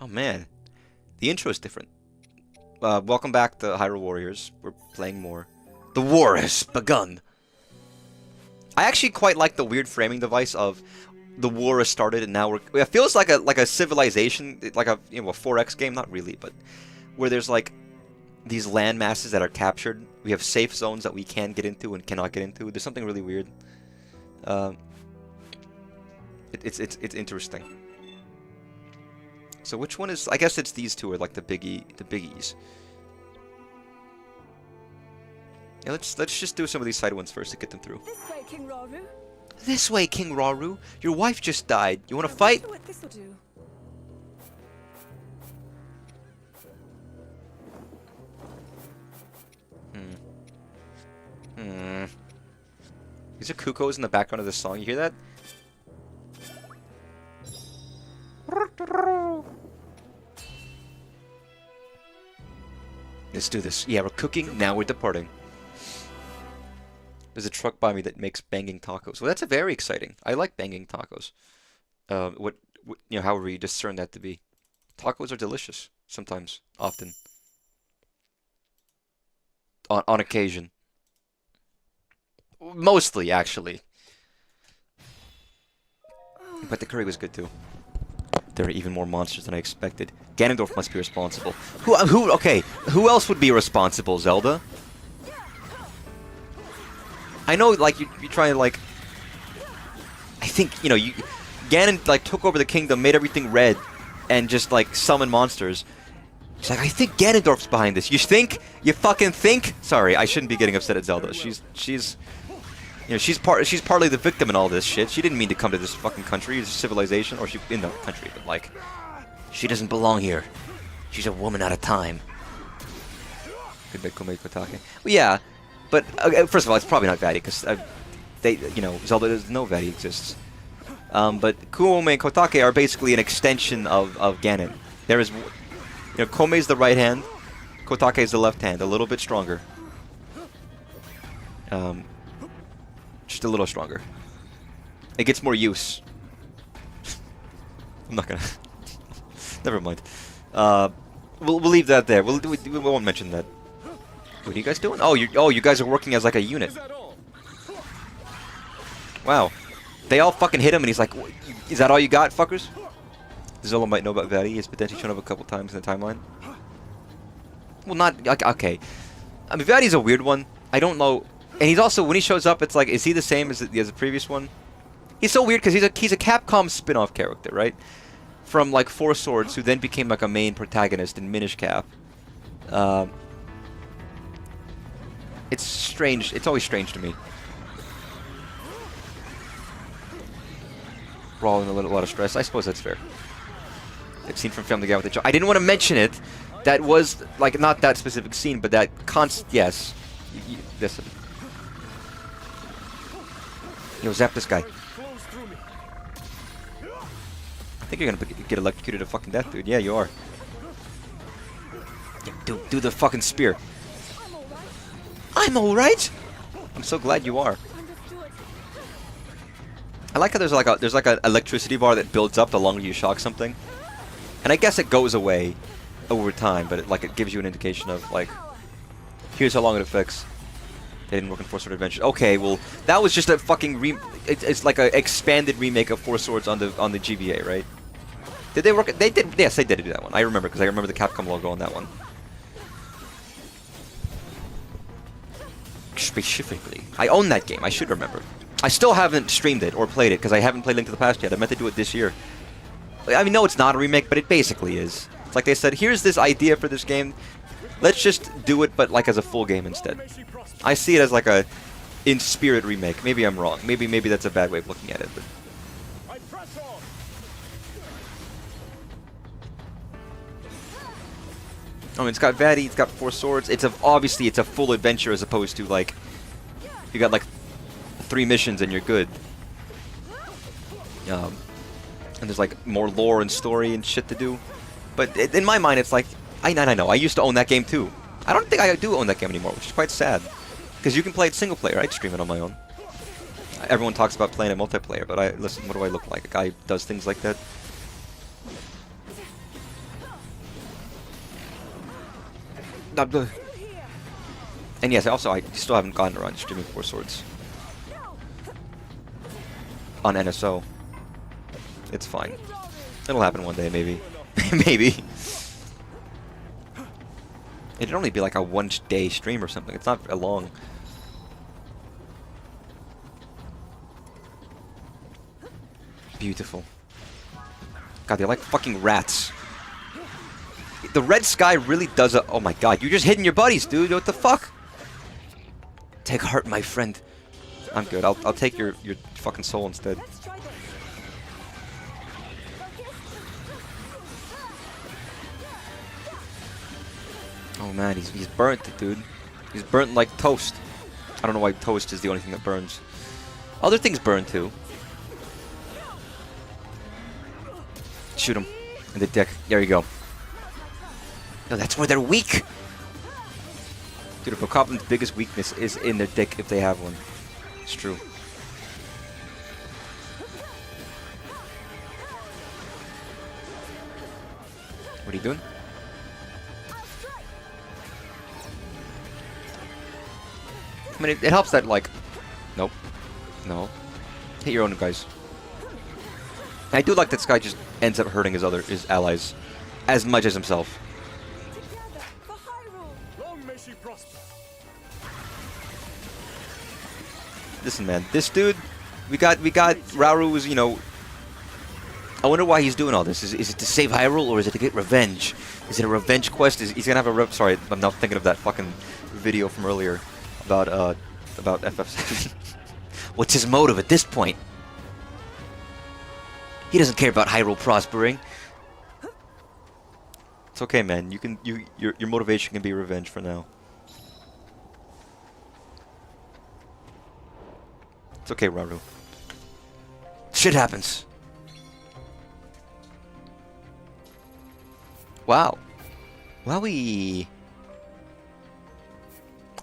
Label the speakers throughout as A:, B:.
A: Oh man, the intro is different. Welcome back to Hyrule Warriors. We're playing more. The war has begun. I actually quite like the weird framing device of the war has started and now we're. It feels like a civilization, like a a 4X game, not really, but where there's like these land masses that are captured. We have safe zones that we can get into and cannot get into. There's something really weird. It's interesting. So which one is? I guess it's these two are like the biggies. Yeah, let's just do some of these side ones first to get them through.
B: This way, King Rauru.
A: This way, King Rauru. Your wife just died. You want to fight?
B: What this'll do.
A: These are cuckoos in the background of this song. You hear that? Let's do this. Yeah, we're cooking. Now we're departing. There's a truck by me that makes banging tacos. Well, that's very exciting. I like banging tacos. What however you discern that to be. Tacos are delicious. Sometimes. Often. On occasion. Mostly, actually. But the curry was good, too. There are even more monsters than I expected. Ganondorf must be responsible. Okay, who else would be responsible, Zelda? I know, like, you're trying to, like... I think, Ganon, like, took over the kingdom, made everything red, and just, like, summoned monsters. She's like, I think Ganondorf's behind this. You think? You fucking think? Sorry, I shouldn't be getting upset at Zelda. She's partly the victim in all this shit. She didn't mean to come to this fucking country, this civilization, or she in the country, but like, she doesn't belong here. She's a woman out of time. Good bit, TOTK. Well, yeah, but first of all, it's probably not Vaati because Zelda doesn't know Vaati exists. But Kuome and Kotake are basically an extension of Ganon. There is, Koume's the right hand, Kotake's the left hand, a little bit stronger. Just a little stronger. It gets more use. I'm not gonna. Never mind. We'll leave that there. We won't mention that. What are you guys doing? Oh, you guys are working as like a unit. Wow. They all fucking hit him, and he's like, "Is that all you got, fuckers?" Zola might know about Vaati. He's potentially shown up a couple times in the timeline. Well, not okay. I mean, Vaati's a weird one. I don't know. And he's also, when he shows up, it's like, is he the same as the previous one? He's so weird because he's a Capcom spin-off character, right? From like Four Swords, who then became like a main protagonist in Minish Cap. It's strange. It's always strange to me. We're all in a lot of stress. I suppose that's fair. I've seen from Family Guy with the joke. I didn't want to mention it. That was like not that specific scene, but that yes. Listen. Yo, zap this guy. I think you're gonna get electrocuted to fucking death, dude. Yeah, you are. Yeah, do the fucking spear. I'm alright. I'm so glad you are. I like how there's like an electricity bar that builds up the longer you shock something, and I guess it goes away over time, but it gives you an indication of like, here's how long it affects. They didn't work in Four Sword Adventure. Okay, well, that was just a fucking it's like an expanded remake of Four Swords on the GBA, right? Did they work? They did. Yes, they did do that one. I remember because I remember the Capcom logo on that one. Specifically, I own that game. I should remember. I still haven't streamed it or played it because I haven't played Link to the Past yet. I meant to do it this year. I mean, no, it's not a remake, but it basically is. It's like they said, here's this idea for this game. Let's just do it, but like as a full game instead. I see it as like a in-spirit remake. Maybe I'm wrong. Maybe that's a bad way of looking at it. But I mean, it's got Vaati, it's got Four Swords. Obviously it's a full adventure as opposed to like you got like 3 missions and you're good. And there's like more lore and story and shit to do. But in my mind, it's like I know. I used to own that game too. I don't think I do own that game anymore, which is quite sad. Because you can play it single player. I'd stream it on my own. Everyone talks about playing it multiplayer, but listen, what do I look like? A guy who does things like that? And yes, also I still haven't gotten around to streaming Four Swords on NSO. It's fine. It'll happen one day, maybe. Maybe. It'd only be like a one-day stream or something. It's not a long. Beautiful. God, they're like fucking rats. The red sky really does a... Oh my god, you're just hitting your buddies, dude. What the fuck? Take heart, my friend. I'm good. I'll take your fucking soul instead. Oh man, he's burnt, dude. He's burnt like toast. I don't know why toast is the only thing that burns. Other things burn too. Shoot him in the dick. There you go. No, that's where they're weak. Dude, if a Goblin's biggest weakness is in their dick if they have one. It's true. What are you doing? I mean, it helps that, like... Nope. No. Hit your own guys. I do like that this guy just ends up hurting his allies as much as himself. Listen, man, this dude, we got Hyrule, you know. I wonder why he's doing all this. Is it to save Hyrule or is it to get revenge? Is it a revenge quest? He's gonna have a sorry, I'm not thinking of that fucking video from earlier about FF7. What's his motive at this point? He doesn't care about Hyrule prospering. It's okay, man. Your motivation can be revenge for now. It's okay, Raru. Shit happens. Wow. Wowie.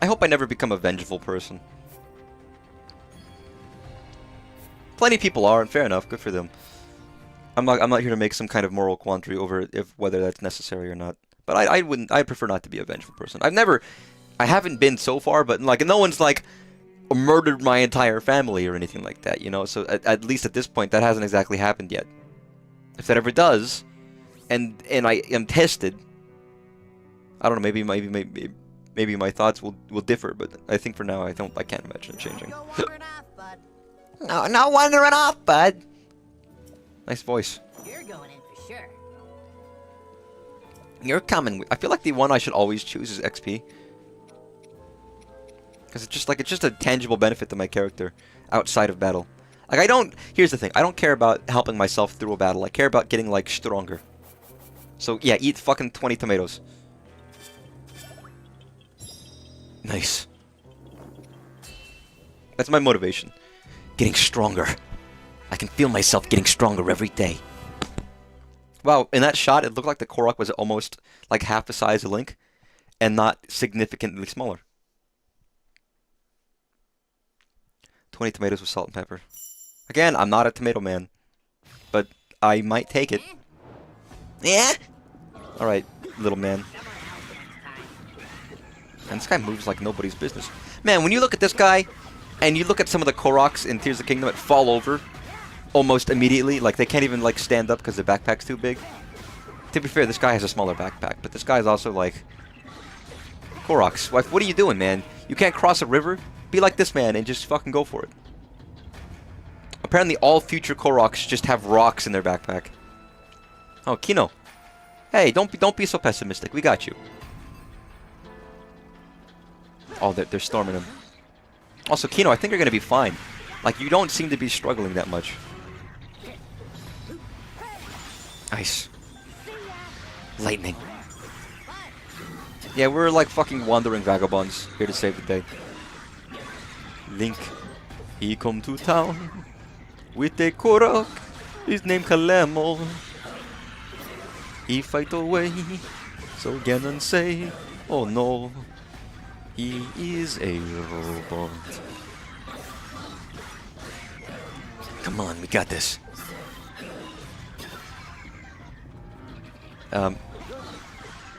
A: I hope I never become a vengeful person. Plenty of people are, and fair enough. Good for them. I'm not here to make some kind of moral quandary over whether that's necessary or not. But I prefer not to be a vengeful person. I haven't been so far, but like no one's like murdered my entire family or anything like that, you know. So at least at this point, that hasn't exactly happened yet. If that ever does, and I am tested, I don't know. Maybe my thoughts will differ, but I think for now I can't imagine it changing. No, not wandering off, bud. Nice voice.
B: You're going in for sure.
A: You're coming. I feel like the one I should always choose is XP. Because it's just a tangible benefit to my character outside of battle. Like here's the thing, I don't care about helping myself through a battle. I care about getting like stronger. So yeah, eat fucking 20 tomatoes. Nice. That's my motivation. Getting stronger. I can feel myself getting stronger every day. Wow, in that shot, it looked like the Korok was almost like half the size of Link, and not significantly smaller. 20 tomatoes with salt and pepper. Again, I'm not a tomato man, but I might take it. Yeah? Alright, little man. And this guy moves like nobody's business. Man, when you look at this guy, and you look at some of the Koroks in Tears of the Kingdom that fall over almost immediately, like they can't even like stand up because the backpack's too big. To be fair, this guy has a smaller backpack, but this guy's also like... Koroks, what are you doing, man? You can't cross a river? Be like this man and just fucking go for it. Apparently all future Koroks just have rocks in their backpack. Oh, Kino. Hey, don't be so pessimistic. We got you. Oh, they're storming him. Also, Kino, I think you're going to be fine. Like, you don't seem to be struggling that much. Nice. Lightning. Yeah, we're like fucking wandering vagabonds here to save the day. Link, he come to town with a Korok. His name Kalemo. He fight away, so Ganon say, oh no, he is a robot. Come on, we got this.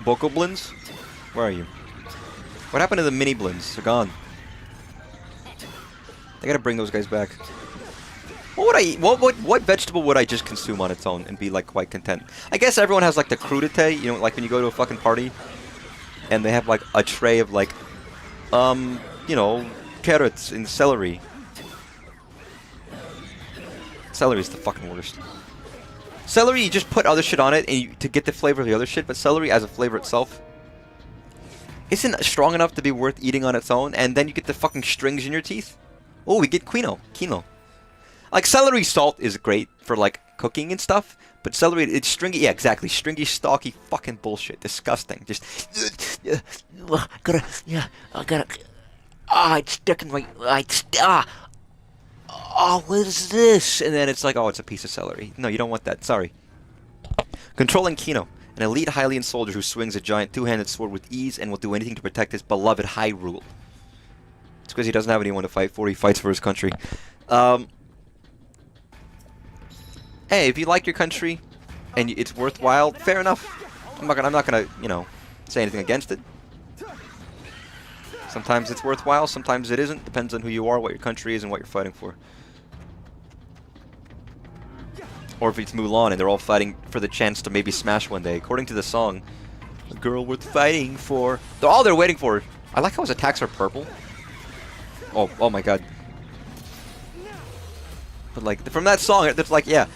A: Bokoblins? Where are you? What happened to the mini blins? They're gone. They gotta bring those guys back. What would I eat? What vegetable would I just consume on its own and be like quite content? I guess everyone has like the crudité, you know, like when you go to a fucking party and they have like a tray of like, you know, carrots and celery. Celery's the fucking worst. Celery, you just put other shit on it and to get the flavor of the other shit, but celery as a flavor itself isn't strong enough to be worth eating on its own, and then you get the fucking strings in your teeth. Oh, we get quinoa. Like, celery salt is great for, like, cooking and stuff, but celery, it's stringy. Yeah, exactly. Stringy, stalky fucking bullshit. Disgusting. Just, I gotta, it's stuck in my, oh, what is this? And then it's like, oh, it's a piece of celery. No, you don't want that. Sorry. Controlling Kino, an elite Hylian soldier who swings a giant two-handed sword with ease and will do anything to protect his beloved Hyrule. It's because he doesn't have anyone to fight for. He fights for his country. Hey, if you like your country and it's worthwhile, fair enough. I'm not gonna, you know, say anything against it. Sometimes it's worthwhile, sometimes it isn't. Depends on who you are, what your country is, and what you're fighting for. Or if it's Mulan and they're all fighting for the chance to maybe smash one day. According to the song, a girl worth fighting for. All they're waiting for. I like how his attacks are purple. Oh my god. But like, from that song, it's like, yeah,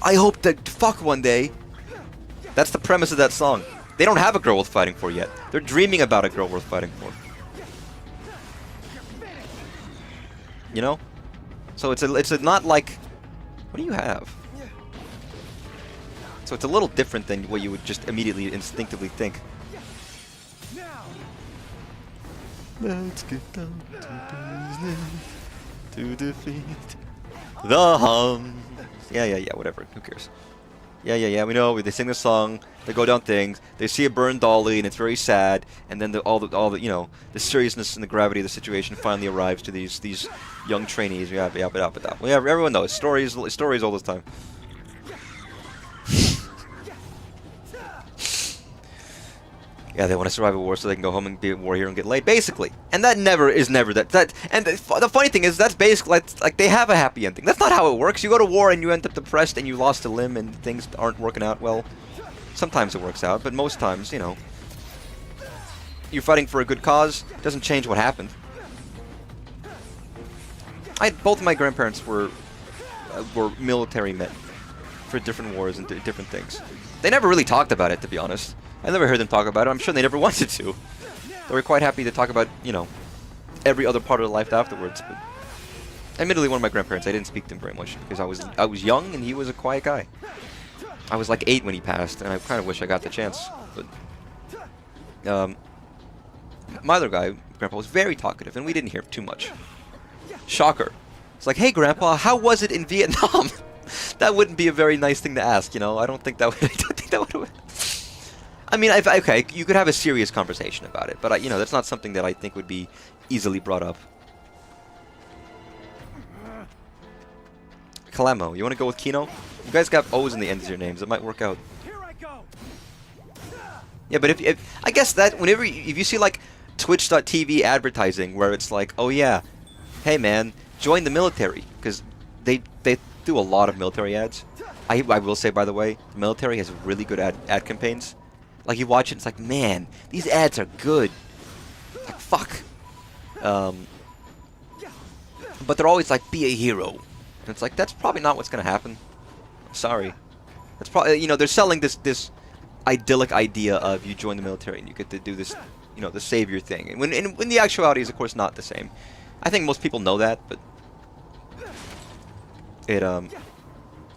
A: I hope to fuck one day. That's the premise of that song. They don't have a girl worth fighting for yet. They're dreaming about a girl worth fighting for. You know? So it's not like, what do you have? So it's a little different than what you would just immediately instinctively think. Let's get down to business to defeat the Hun. Yeah, whatever. Who cares? Yeah. We know. They sing the song. They go down things. They see a burned dolly, and it's very sad. And then all the you know, the seriousness and the gravity of the situation finally arrives to these young trainees. Yeah, everyone knows stories all this time. Yeah, they want to survive a war so they can go home and be a warrior and get laid, basically. And that is never that. And the funny thing is, that's basically like they have a happy ending. That's not how it works. You go to war and you end up depressed and you lost a limb and things aren't working out well. Sometimes it works out, but most times, you know, you're fighting for a good cause. It doesn't change what happened. Both of my grandparents were military men for different wars and different things. They never really talked about it, to be honest. I never heard them talk about it. I'm sure they never wanted to. They were quite happy to talk about, you know, every other part of their life afterwards. But admittedly, one of my grandparents, I didn't speak to him very much because I was young and he was a quiet guy. I was like 8 when he passed, and I kind of wish I got the chance. But my other guy, Grandpa, was very talkative, and we didn't hear too much. Shocker. It's like, hey, Grandpa, how was it in Vietnam? That wouldn't be a very nice thing to ask, you know. I don't think that would. I mean, okay, you could have a serious conversation about it, but you know, that's not something that I think would be easily brought up. Kalamo, you want to go with Kino? You guys got O's in the ends of your names. It might work out. Yeah, but if I guess that if you see like Twitch.tv advertising where it's like, oh yeah, hey man, join the military, because they do a lot of military ads. I will say, by the way, the military has really good ad campaigns. Like, you watch it, it's like, man, these ads are good. Like, fuck. But they're always like, be a hero. And it's like, that's probably not what's gonna happen. Sorry. That's probably, you know, they're selling this idyllic idea of you join the military and you get to do this, you know, the savior thing. And when the actuality is, of course, not the same. I think most people know that, but it and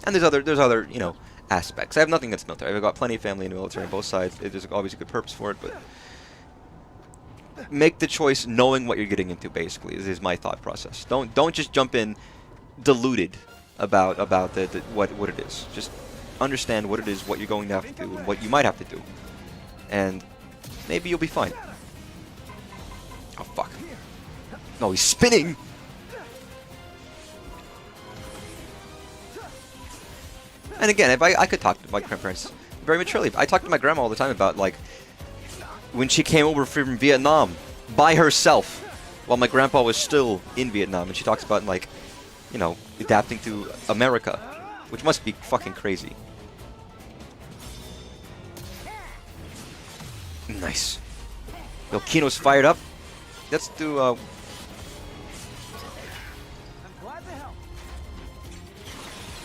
A: there's other you know, aspects. I have nothing against military. I've got plenty of family in the military on both sides. There's obviously a good purpose for it, but make the choice knowing what you're getting into. Basically, is my thought process. Don't just jump in deluded about what it is. Just understand what it is, what you're going to have to do, and what you might have to do, and maybe you'll be fine. Oh fuck! No, he's spinning. And again, if I could talk to my grandparents very maturely. I talk to my grandma all the time about, like, when she came over from Vietnam, by herself while my grandpa was still in Vietnam, and she talks about, like, you know, adapting to America, which must be fucking crazy. Nice. Yo, Kino's fired up. Let's do,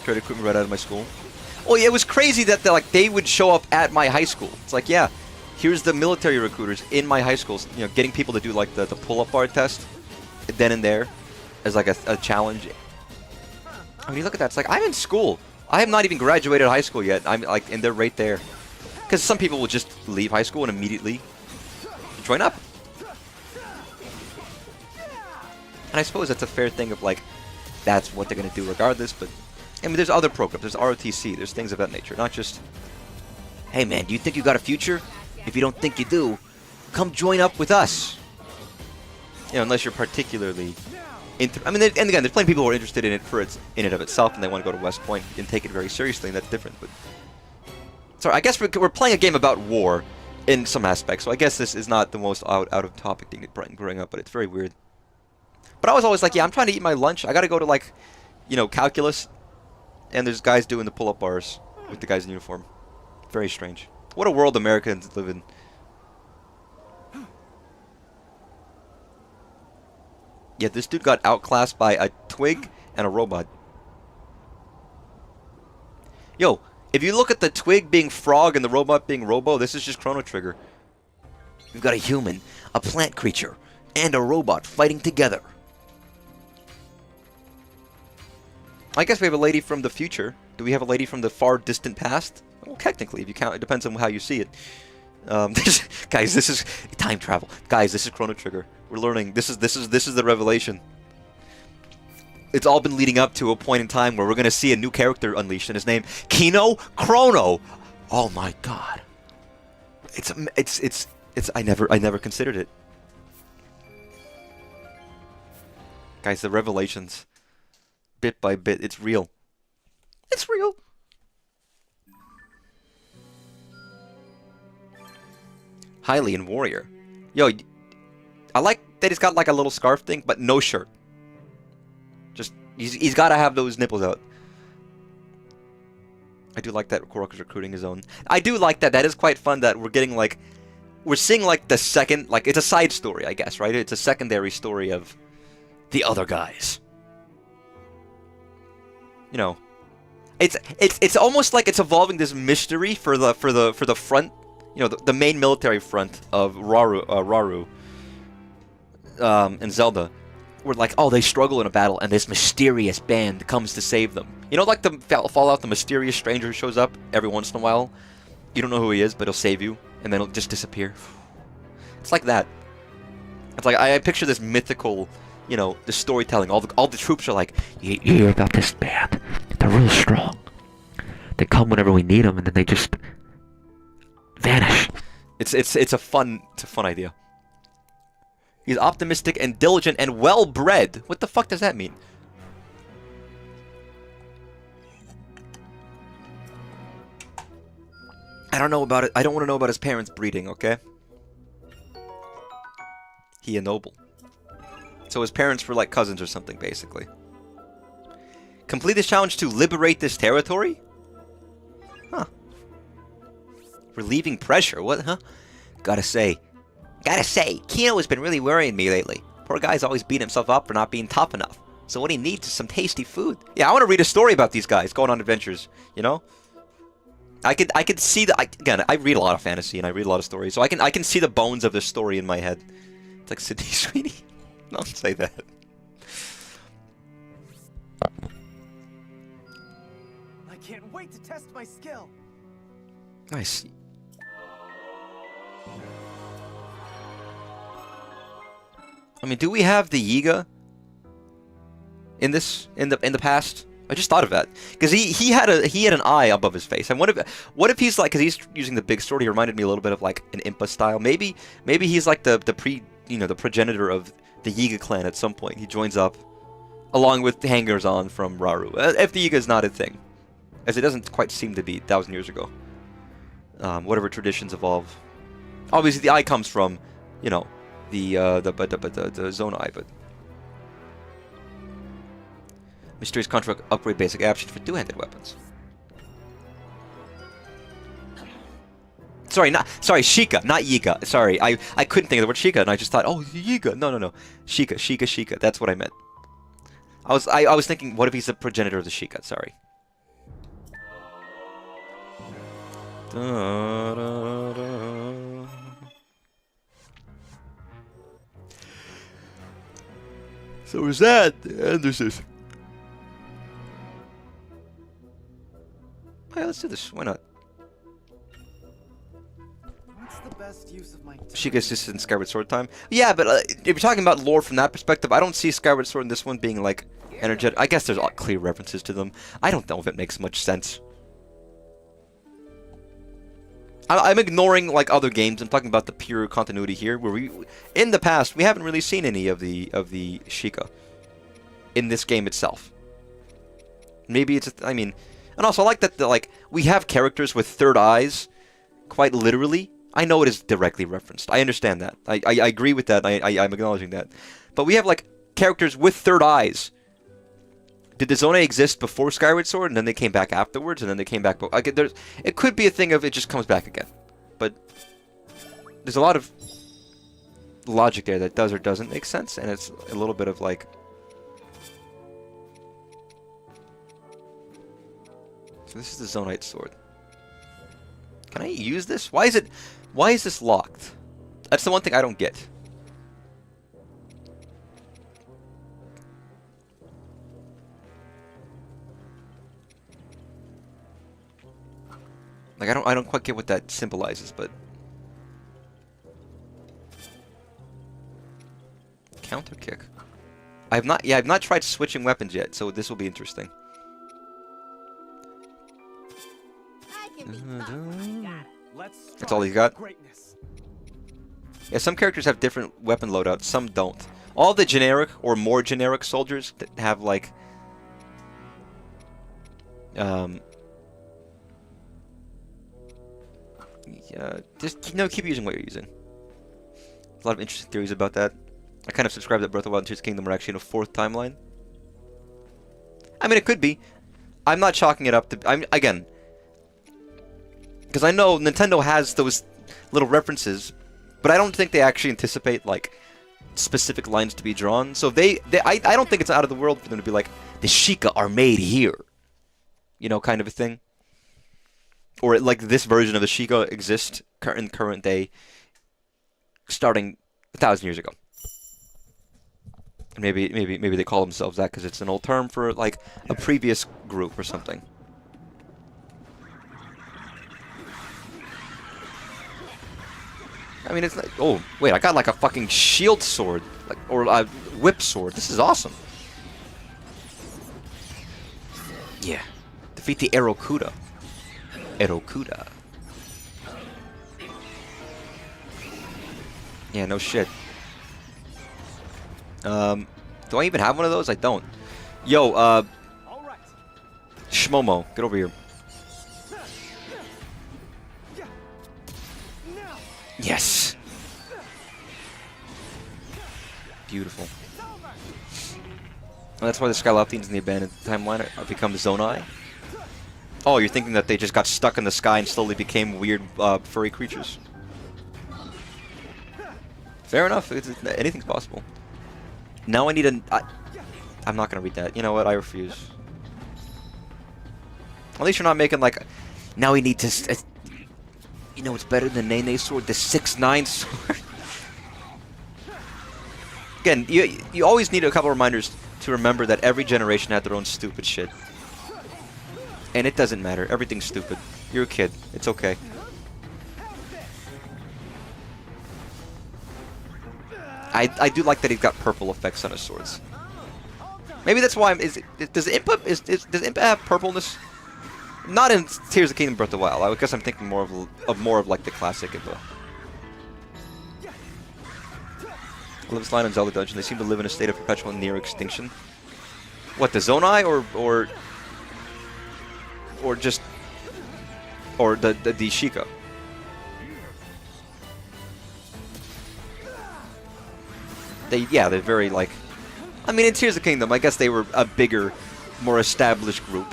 A: Try to recruit me right out of my school. Oh yeah, it was crazy that they would show up at my high school. It's like, yeah, here's the military recruiters in my high school, you know, getting people to do like the pull-up bar test then and there as like a challenge. I mean, look at that. It's like, I'm in school. I have not even graduated high school yet. I'm like, and they're right there. Because some people will just leave high school and immediately join up. And I suppose that's a fair thing of like, that's what they're going to do regardless, but I mean, there's other programs. There's ROTC. There's things of that nature. Not just, hey man, do you think you got a future? If you don't think you do, come join up with us. You know, unless you're particularly I mean, and again, there's plenty of people who are interested in it in and of itself, and they want to go to West Point and take it very seriously, and that's different. But sorry, I guess we're playing a game about war in some aspects, so I guess this is not the most out of topic thing to bring up, but it's very weird. But I was always like, yeah, I'm trying to eat my lunch. I got to go to, like, you know, calculus, and there's guys doing the pull-up bars with the guys in uniform. Very strange. What a world Americans live in. Yeah, this dude got outclassed by a twig and a robot. Yo, if you look at the twig being Frog and the robot being Robo, this is just Chrono Trigger. We've got a human, a plant creature, and a robot fighting together. I guess we have a lady from the future. Do we have a lady from the far distant past? Well, technically, if you count, it depends on how you see it. Guys, this is time travel. Guys, this is Chrono Trigger. We're learning. This is the revelation. It's all been leading up to a point in time where we're gonna see a new character unleashed, and his name Kino Chrono. Oh my God. It's I never considered it. Guys, the revelations, bit by bit, it's real. It's real. Hyrule Warrior. Yo, I like that he's got like a little scarf thing, but no shirt. Just, he's got to have those nipples out. I do like that Korok is recruiting his own. I do like that. That is quite fun that we're getting like, we're seeing like the second, like it's a side story, I guess, right? It's a secondary story of the other guys. You know, it's almost like it's evolving this mystery for the front. You know, the main military front of Raru and Zelda, where like, oh, they struggle in a battle, and this mysterious band comes to save them. You know, like the Fallout, the mysterious stranger who shows up every once in a while. You don't know who he is, but he'll save you, and then he'll just disappear. It's like that. It's like I picture this mythical, you know, the storytelling. All the troops are like, you hear about this band? They're real strong. They come whenever we need them, and then they just vanish. It's a fun idea. He's optimistic and diligent and well-bred. What the fuck does that mean? I don't know about it. I don't want to know about his parents' breeding, okay? He a noble. So his parents were like cousins or something, basically. Complete this challenge to liberate this territory? Huh. Relieving pressure? What, huh? Gotta say, Kino has been really worrying me lately. Poor guy's always beating himself up for not being tough enough. So what he needs is some tasty food. Yeah, I want to read a story about these guys going on adventures, you know? I could see the... Again, I read a lot of fantasy and I read a lot of stories, so I can see the bones of this story in my head. It's like, Sydney, sweetie, don't say that.
B: I can't wait to test my skill.
A: Nice. I mean, do we have the Yiga in the past? I just thought of that because he had an eye above his face. And what if he's like, because he's using the big sword, he reminded me a little bit of like an Impa style. Maybe he's like the progenitor of the Yiga clan at some point. He joins up along with the hangers on from Raru. If the Yiga is not a thing, as it doesn't quite seem to be 1,000 years ago. Whatever traditions evolve. Obviously, the eye comes from, you know, the Zonai, but mysterious construct upgrade basic options for two-handed weapons. Sorry, Sheikah, not Yiga. Sorry, I couldn't think of the word Sheikah, and I just thought, oh, Yiga. No. Sheikah. That's what I meant. I was thinking, what if he's the progenitor of the Sheikah? Sorry. So there's that, and there's this. Hey, let's do this. Why not?
B: What's the best use of my time?
A: Sheikah's just in Skyward Sword time. Yeah, but if you're talking about lore from that perspective, I don't see Skyward Sword in this one being like energetic. I guess there's clear references to them. I don't know if it makes much sense. I'm ignoring like other games. I'm talking about the pure continuity here, where in the past we haven't really seen any of the Sheikah in this game itself. Maybe it's I mean, and also I like that we have characters with third eyes, quite literally. I know it is directly referenced. I understand that. I agree with that. I'm acknowledging that. But we have like characters with third eyes. Did the Zonai exist before Skyward Sword, and then they came back afterwards, and then they came back? It could be a thing of it just comes back again. But there's a lot of logic there that does or doesn't make sense, and it's a little bit of like... So this is the Zonite sword. Can I use this? Why is this locked? That's the one thing I don't get. Like I don't quite get what that symbolizes, but counter kick. I've not tried switching weapons yet, so this will be interesting. That's all he's got. Yeah, some characters have different weapon loadouts, some don't. All the generic or more generic soldiers that have like just keep using what you're using. There's a lot of interesting theories about that. I kind of subscribe that Breath of the Wild and Tears of the Kingdom are actually in a fourth timeline. I mean, it could be. I'm not chalking it up to... again, because I know Nintendo has those little references, but I don't think they actually anticipate like specific lines to be drawn. So I don't think it's out of the world for them to be like, the Sheikah are made here, you know, kind of a thing. Or like this version of the Sheikah exists in current day, starting 1,000 years ago. And maybe they call themselves that because it's an old term for like a previous group or something. I mean, it's like, oh wait, I got like a fucking shield sword, like, or a whip sword. This is awesome. Yeah, defeat the Aerokuda. Aerokuda. Yeah, no shit. Do I even have one of those? I don't. Yo, Shmomo, get over here. Yes. Beautiful. Well, that's why the Skylophines in the abandoned timeline have become Zonai. Oh, you're thinking that they just got stuck in the sky and slowly became weird furry creatures? Fair enough. Anything's possible. Now I need I'm not gonna read that. You know what? I refuse. At least you're not making like... Now we need to... You know what's better than Nene's sword? The 6'9" sword. Again, you always need a couple reminders to remember that every generation had their own stupid shit. And it doesn't matter. Everything's stupid. You're a kid. It's okay. I do like that he's got purple effects on his swords. Maybe that's why does Impa have purpleness? Not in Tears of the Kingdom Breath of the Wild. I guess I'm thinking more of like the classic Impa. I love this line in Zelda Dungeon. They seem to live in a state of perpetual near extinction. What, the Zonai or the Sheikah? they're very like, I mean, in Tears of the Kingdom, I guess they were a bigger, more established group.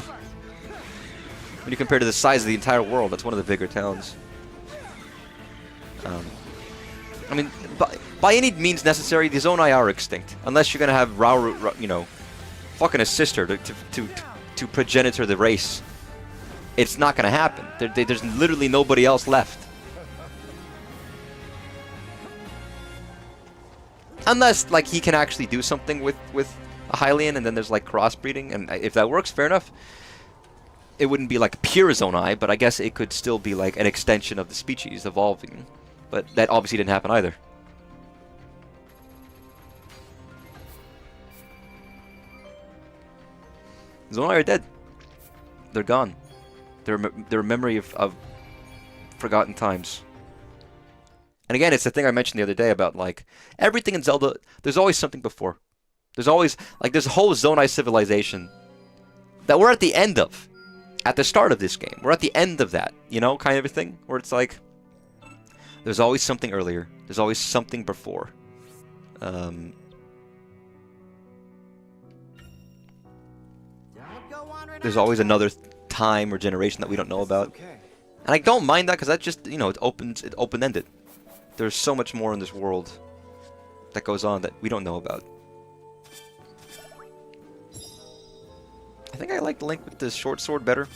A: When you compare to the size of the entire world, that's one of the bigger towns. I mean, by any means necessary, the Zonai are extinct, unless you're gonna have Rauru, you know, fucking assist her to progenitor the race. It's not gonna happen. There's literally nobody else left. Unless, like, he can actually do something with a Hylian, and then there's, like, crossbreeding, and if that works, fair enough. It wouldn't be, like, pure Zonai, but I guess it could still be, like, an extension of the species evolving. But that obviously didn't happen either. Zonai are dead. They're gone. They're a memory of forgotten times. And again, it's the thing I mentioned the other day about, like, everything in Zelda, there's always something before. There's always, like, there's a whole Zonai civilization that we're at the end of. At the start of this game. We're at the end of that, you know, kind of a thing. Where it's like, there's always something earlier. There's always something before. There's always another time or generation that we don't know about. And I don't mind that, because that just, you know, it's open-ended. There's so much more in this world that goes on that we don't know about. I think I like Link with the short sword better.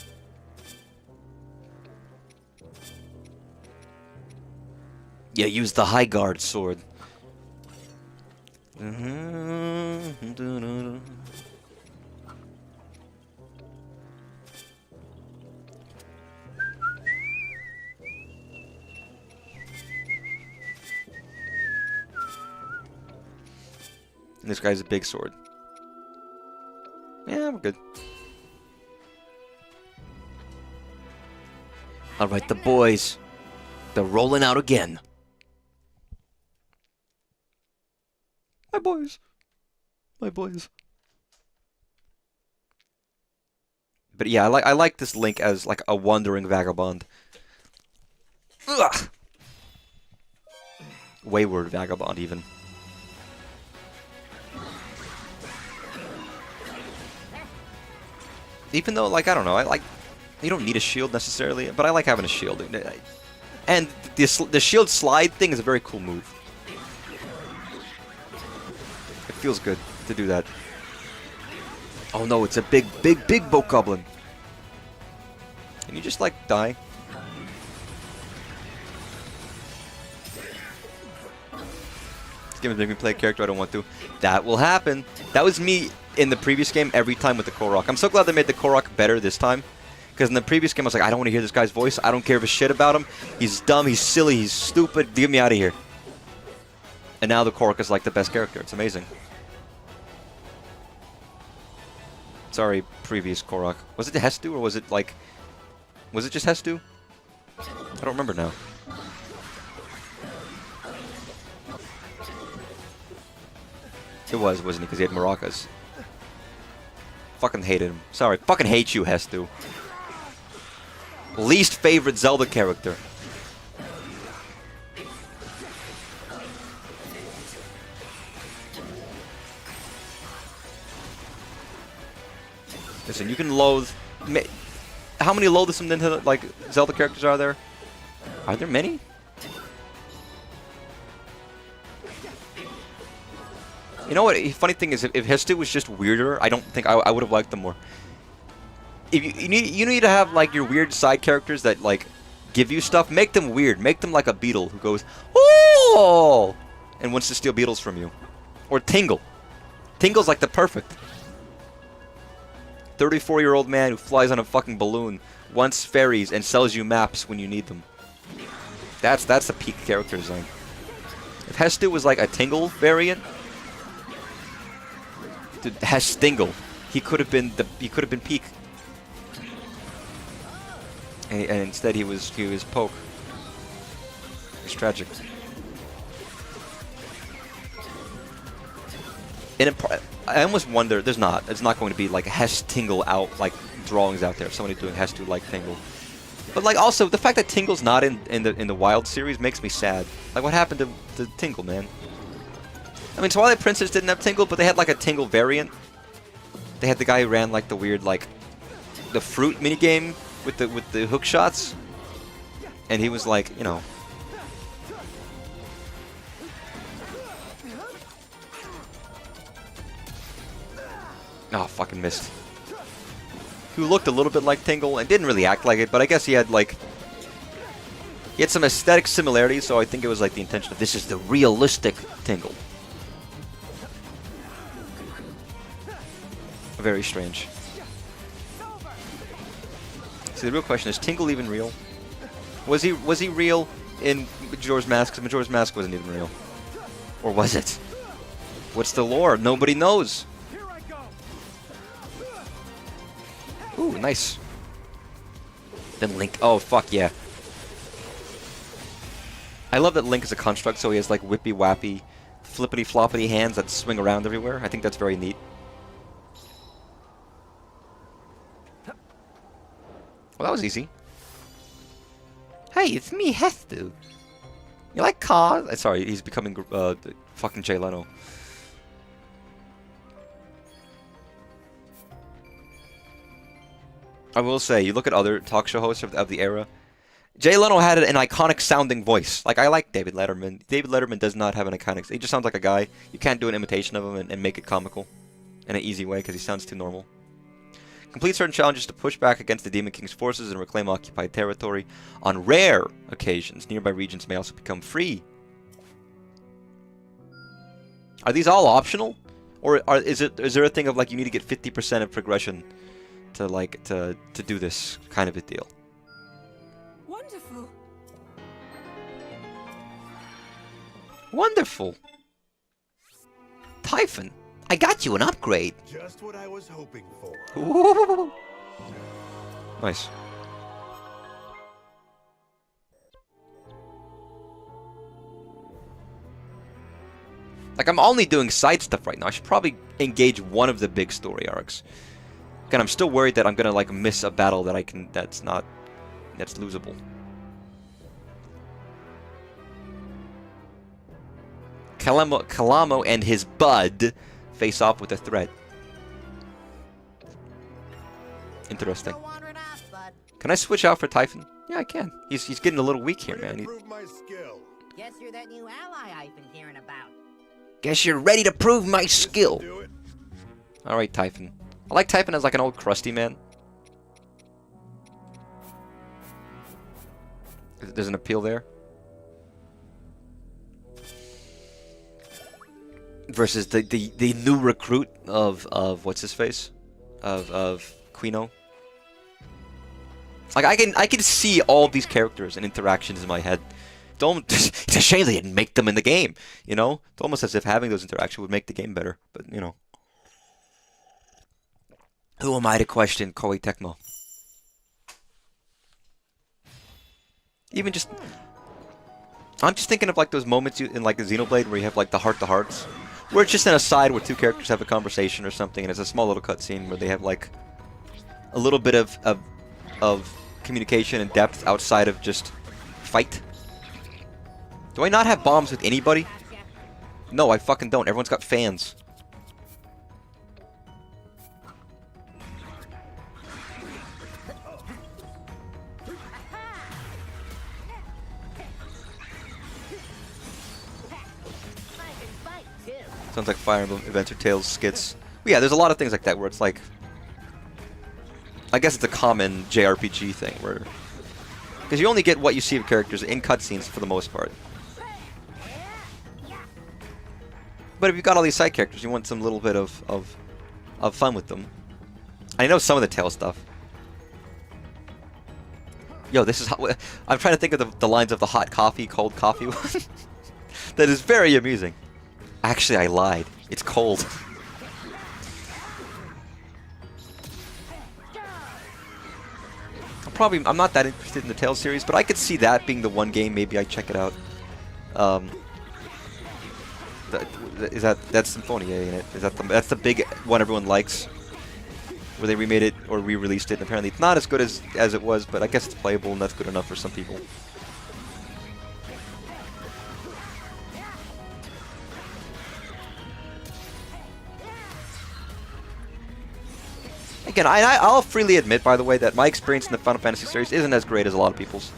A: Yeah, use the high guard sword. And this guy's a big sword. Yeah, we're good. Alright, the boys. They're rolling out again. My boys. My boys. But yeah, I like this Link as like a wandering vagabond. Ugh. Wayward vagabond, even. Even though, like, I don't know, I like... You don't need a shield necessarily, but I like having a shield. And the shield slide thing is a very cool move. It feels good to do that. Oh no, it's a big boat goblin. Can you just, like, die? This game is making me play a character I don't want to. That will happen. That was me in the previous game every time with the Korok. I'm so glad they made the Korok better this time. Because in the previous game I was like, I don't want to hear this guy's voice. I don't care a shit about him. He's dumb, he's silly, he's stupid. Get me out of here. And now the Korok is like the best character. It's amazing. Sorry, previous Korok. Was it Hestu or was it like... Was it just Hestu? I don't remember now. It was, wasn't he? Because he had maracas. Fucking hated him. Sorry. Fucking hate you, Hestu. Least favorite Zelda character. Listen, you can loathe... How many loathsome like Zelda characters are there? Are there many? You know what? Funny thing is, if Hestu was just weirder, I don't think I would have liked them more. If you need to have like your weird side characters that like give you stuff. Make them weird. Make them like a beetle who goes oh and wants to steal beetles from you, or Tingle. Tingle's like the perfect 34-year-old man who flies on a fucking balloon, wants fairies, and sells you maps when you need them. That's the peak character design. If Hestu was like a Tingle variant, dude, Hestingle, he could have been peak. And instead he was Poke. It's tragic. And I almost wonder, it's not going to be like Hestingle out, like drawings out there. Somebody doing Hestu like Tingle. But like also the fact that Tingle's not in the Wild series makes me sad. Like what happened to Tingle, man? I mean, Twilight Princess didn't have Tingle, but they had like a Tingle variant. They had the guy who ran like the weird like the fruit minigame with the hook shots, and he was like, you know. Oh, fucking missed. Who looked a little bit like Tingle and didn't really act like it, but I guess he had like some aesthetic similarities, so I think it was like the intention of this is the realistic Tingle. Very strange. So the real question is, Tingle even real? Was he real in Majora's Mask? Because Majora's Mask wasn't even real. Or was it? What's the lore? Nobody knows. Ooh, nice. Then Link. Oh, fuck yeah. I love that Link is a construct, so he has like whippy-wappy, flippity-floppity hands that swing around everywhere. I think that's very neat. Well, that was easy. Hey, it's me, Hestu. You like cars? Sorry, he's becoming fucking Jay Leno. I will say, you look at other talk show hosts of the era. Jay Leno had an iconic sounding voice. Like, I like David Letterman. David Letterman does not have an iconic... He just sounds like a guy. You can't do an imitation of him and make it comical in an easy way because he sounds too normal. Complete certain challenges to push back against the Demon King's forces and reclaim occupied territory. On rare occasions, nearby regions may also become free. Are these all optional? Or is there a thing of like you need to get 50% of progression to like to do this kind of a deal?
C: Wonderful.
A: Wonderful. Typhon, I got you an upgrade.
D: Just what I was hoping for.
A: Ooh. Nice. Like, I'm only doing side stuff right now. I should probably engage one of the big story arcs. Again, I'm still worried that I'm gonna like miss a battle that that's losable. Kalamo and his bud face off with a threat. Interesting. Can I switch out for Typhon? Yeah, I can. He's getting a little weak here, man.
C: Guess you're that new ally I've been hearing about.
A: Guess you're ready to prove my skill. Alright, Typhon. I like Typhon as like an old crusty man. There's an appeal there. Versus the new recruit of what's his face? Of Quino. Like I can see all these characters and interactions in my head. It's a shame they didn't make them in the game, you know? It's almost as if having those interactions would make the game better, but you know. Who am I to question Koei Tecmo? Even just... I'm just thinking of like those moments in like the Xenoblade where you have like the heart-to-hearts. Where it's just an aside where two characters have a conversation or something and it's a small little cutscene where they have like a little bit of communication and depth outside of just fight. Do I not have bombs with anybody? No, I fucking don't. Everyone's got fans. Sounds like Fire Emblem Adventure Tales skits. But yeah, there's a lot of things like that where it's like... I guess it's a common JRPG thing where... Because you only get what you see of characters in cutscenes for the most part. But if you've got all these side characters, you want some little bit of fun with them. I know some of the Tales stuff. Yo, this is hot. I'm trying to think of the lines of the hot coffee, cold coffee one. That is very amusing. Actually, I lied. It's cold. I'm not that interested in the Tales series, but I could see that being the one game maybe I check it out. That's Symphonia, ain't it? That's the big one everyone likes, where they remade it or re-released it. And apparently, it's not as good as it was, but I guess it's playable and that's good enough for some people. again, I'll freely admit, by the way, that my experience in the Final Fantasy series isn't as great as a lot of people's.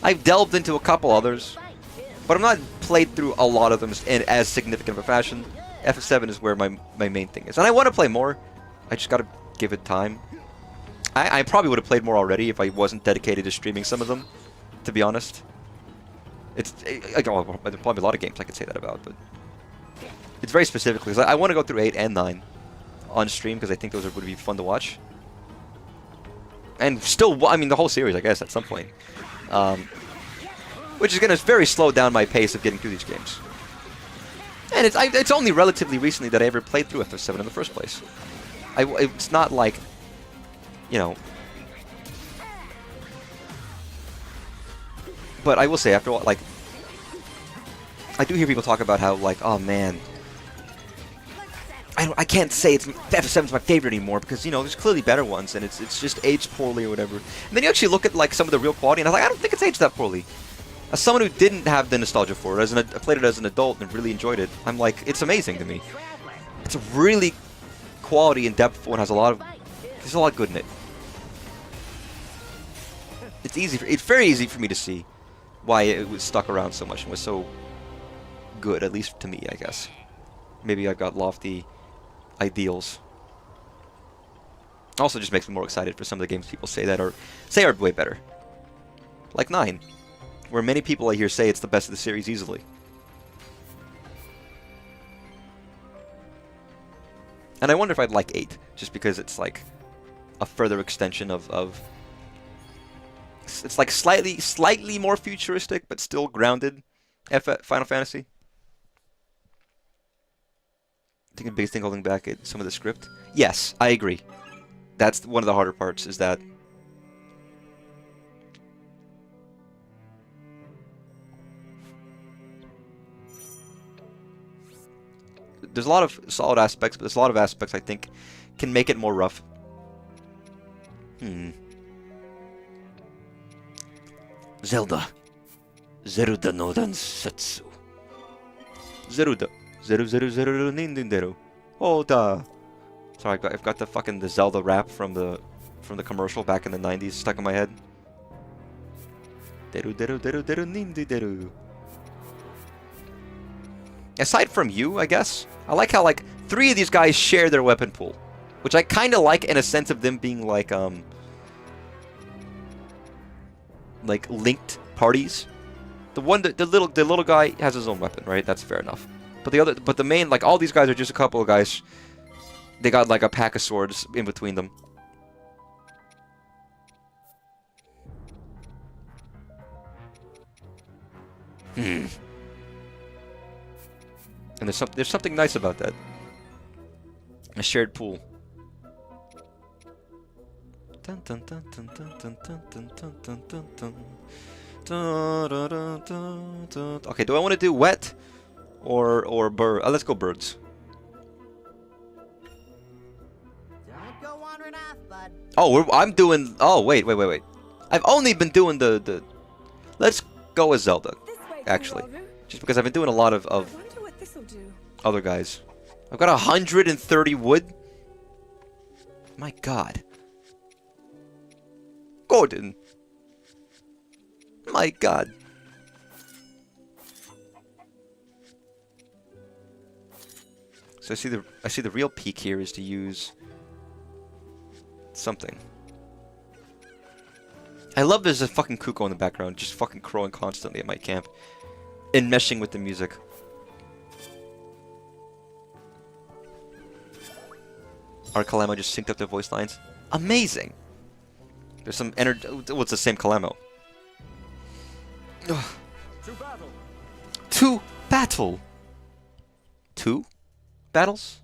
A: I've delved into a couple others, but I'm not played through a lot of them in as significant of a fashion. FF7 is where my main thing is. And I want to play more. I just got to give it time. I probably would have played more already if I wasn't dedicated to streaming some of them, to be honest. There's probably a lot of games I could say that about, but it's very specifically because I want to go through 8 and 9 on stream because I think those would be fun to watch. And still, I mean, the whole series, I guess, at some point. Which is going to very slow down my pace of getting through these games. And it's only relatively recently that I ever played through FF7 in the first place. It's not like, you know... But I will say, after all, like... I do hear people talk about how, like, oh man... I can't say FF7's my favorite anymore because, you know, there's clearly better ones and it's just aged poorly or whatever. And then you actually look at, like, some of the real quality and I was like, I don't think it's aged that poorly. As someone who didn't have the nostalgia for it, I played it as an adult and really enjoyed it, I'm like, it's amazing to me. It's a really quality and depthful and has a lot of... There's a lot good in it. It's very easy for me to see why it was stuck around so much and was so good, at least to me, I guess. Maybe I've got lofty ideals. Also just makes me more excited for some of the games people say are way better. Like 9, where many people I hear say it's the best of the series easily. And I wonder if I'd like 8, just because it's like a further extension of it's like slightly more futuristic, but still grounded Final Fantasy. I think the biggest thing holding back is some of the script. Yes, I agree. That's one of the harder parts, is that there's a lot of solid aspects, but there's a lot of aspects I think can make it more rough. Zelda. Zeruda no Dansatsu. Zeruda. Zeru Nindindero. Oda. Sorry, I've got the Zelda rap from the commercial back in the 90s stuck in my head. Deru Nindindero. Aside from you, I guess, I like how like 3 of these guys share their weapon pool, which I kind of like in a sense of them being like linked parties. The little guy has his own weapon, right? That's fair enough. But the main, like, all these guys are just a couple of guys. They got like a pack of swords in between them. And there's something nice about that. A shared pool. Okay, do I want to do wet or bird? Let's go birds.
C: Don't go wandering off, bud.
A: Oh, I'm doing. Oh, wait. I've only been doing the. Let's go with Zelda, actually, just because I've been doing a lot of other guys. I've got 130 wood. My God, Gordon. My God. So I see the real peak here is to use something. I love there's a fucking cuckoo in the background just fucking crowing constantly at my camp and meshing with the music. Our Kalamo just synced up their voice lines. Amazing. There's some energy. Well, it's the same Kalamo.
E: To battle.
A: To battle. 2 battles?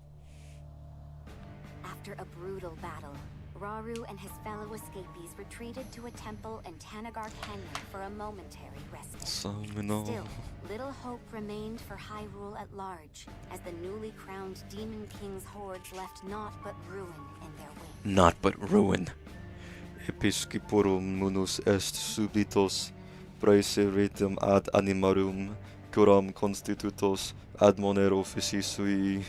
F: After a brutal battle, Rauru and his fellow escapees retreated to a temple in Tanagar Canyon for a momentary respite. Still, little hope remained for Hyrule at large, as the newly crowned Demon King's hordes left naught but ruin in their wake.
A: Not but ruin. Episciporum munus est subitos, praeseritum ad animarum, curam constitutos ad monero offici sui.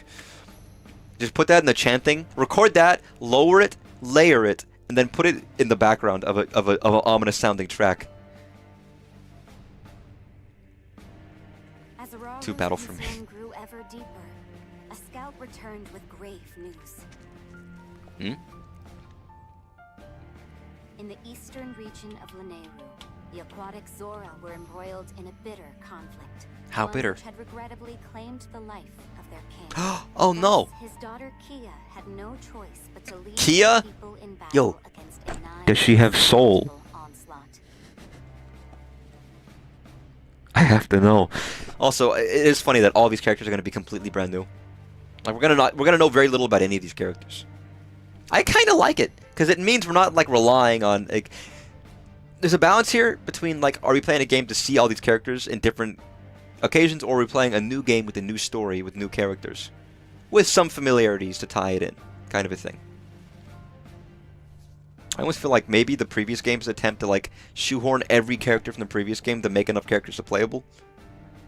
A: Just put that in the chanting, record that, lower it, layer it, and then put it in the background of an ominous sounding track.
F: As Raru's
A: To battle for me.
F: concern grew ever deeper, a scout returned with grave news.
A: Hmm?
F: In the eastern region of Lanayru, the aquatic Zora were embroiled in a bitter conflict.
A: How
F: one
A: bitter?
F: Which had regrettably claimed the life of their king.
A: Oh no!
F: Thus, his daughter Kia had no choice but to lead
A: Kia?
F: the people in battle
A: Yo,
F: against a nigh
A: does she have soul?
F: impossible onslaught.
A: I have to know. Also, it is funny that all these characters are going to be completely brand new. Like we're gonna know very little about any of these characters. I kind of like it because it means we're not like relying on like. There's a balance here between like, are we playing a game to see all these characters in different occasions, or are we playing a new game with a new story with new characters, with some familiarities to tie it in, kind of a thing. I almost feel like maybe the previous game's attempt to like shoehorn every character from the previous game to make enough characters to playable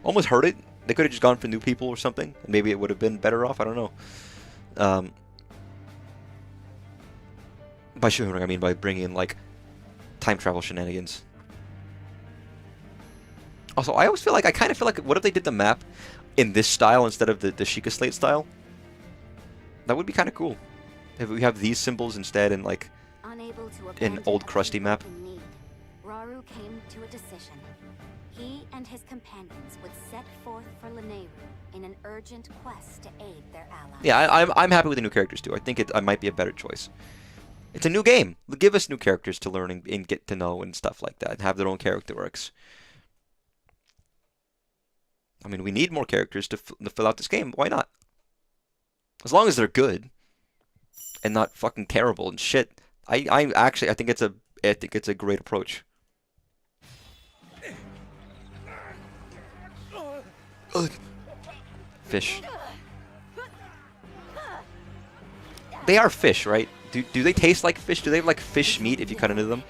A: almost hurt it. They could have just gone for new people or something, and maybe it would have been better off. I don't know. By shoehorning, I mean by bringing in like time travel shenanigans. Also, I always feel like, I kind of feel like, what if they did the map in this style instead of the Sheikah Slate style? That would be kind of cool. If we have these symbols instead in like
F: Unable to
A: an
F: abandon
A: old
F: a
A: crusty
F: people
A: map.
F: in need, Rauru came to a decision. He and his companions would set forth for Lanayru in an urgent quest to aid their allies.
A: Yeah, I'm happy with the new characters too. I think it might be a better choice. It's a new game. Give us new characters to learn and get to know and stuff like that, and have their own character arcs. I mean, we need more characters to fill out this game. Why not? As long as they're good and not fucking terrible and shit. I think it's a great approach. Ugh. Fish. They are fish, right? Do they taste like fish? Do they have like fish meat if you cut into them?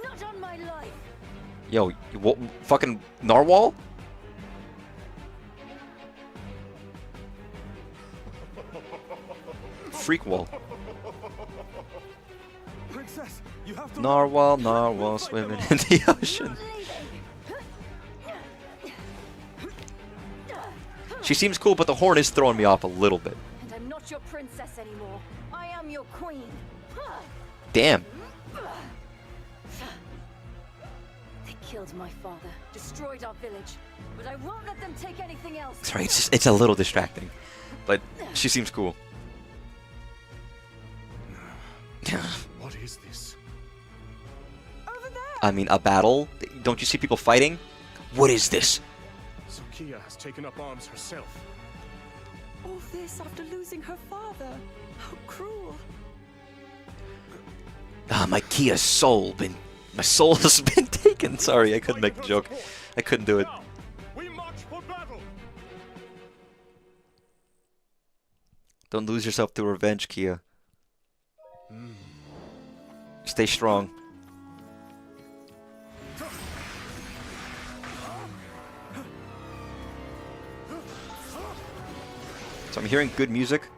C: Not on my life.
A: Yo, what, fucking narwhal? Freak wall.
D: Princess, you have to
A: Narwhal swimming in the ocean. She seems cool, but the horn is throwing me off a little bit.
C: And I'm not your princess anymore. I am your queen.
A: Damn.
C: They killed my father, destroyed our village, but I won't let them take anything else.
A: Sorry, it's a little distracting, but she seems cool.
D: What is this?
C: Over there.
A: I mean, a battle? Don't you see people fighting? What is this?
D: So Kia has taken up arms herself.
C: All this after losing her father. How cruel.
A: Ah, my Kia's soul my soul has been taken. Sorry, I couldn't make the joke. I couldn't do it.
D: Now, we march for battle.
A: Don't lose yourself to revenge, Kia. Stay strong. So I'm hearing good music.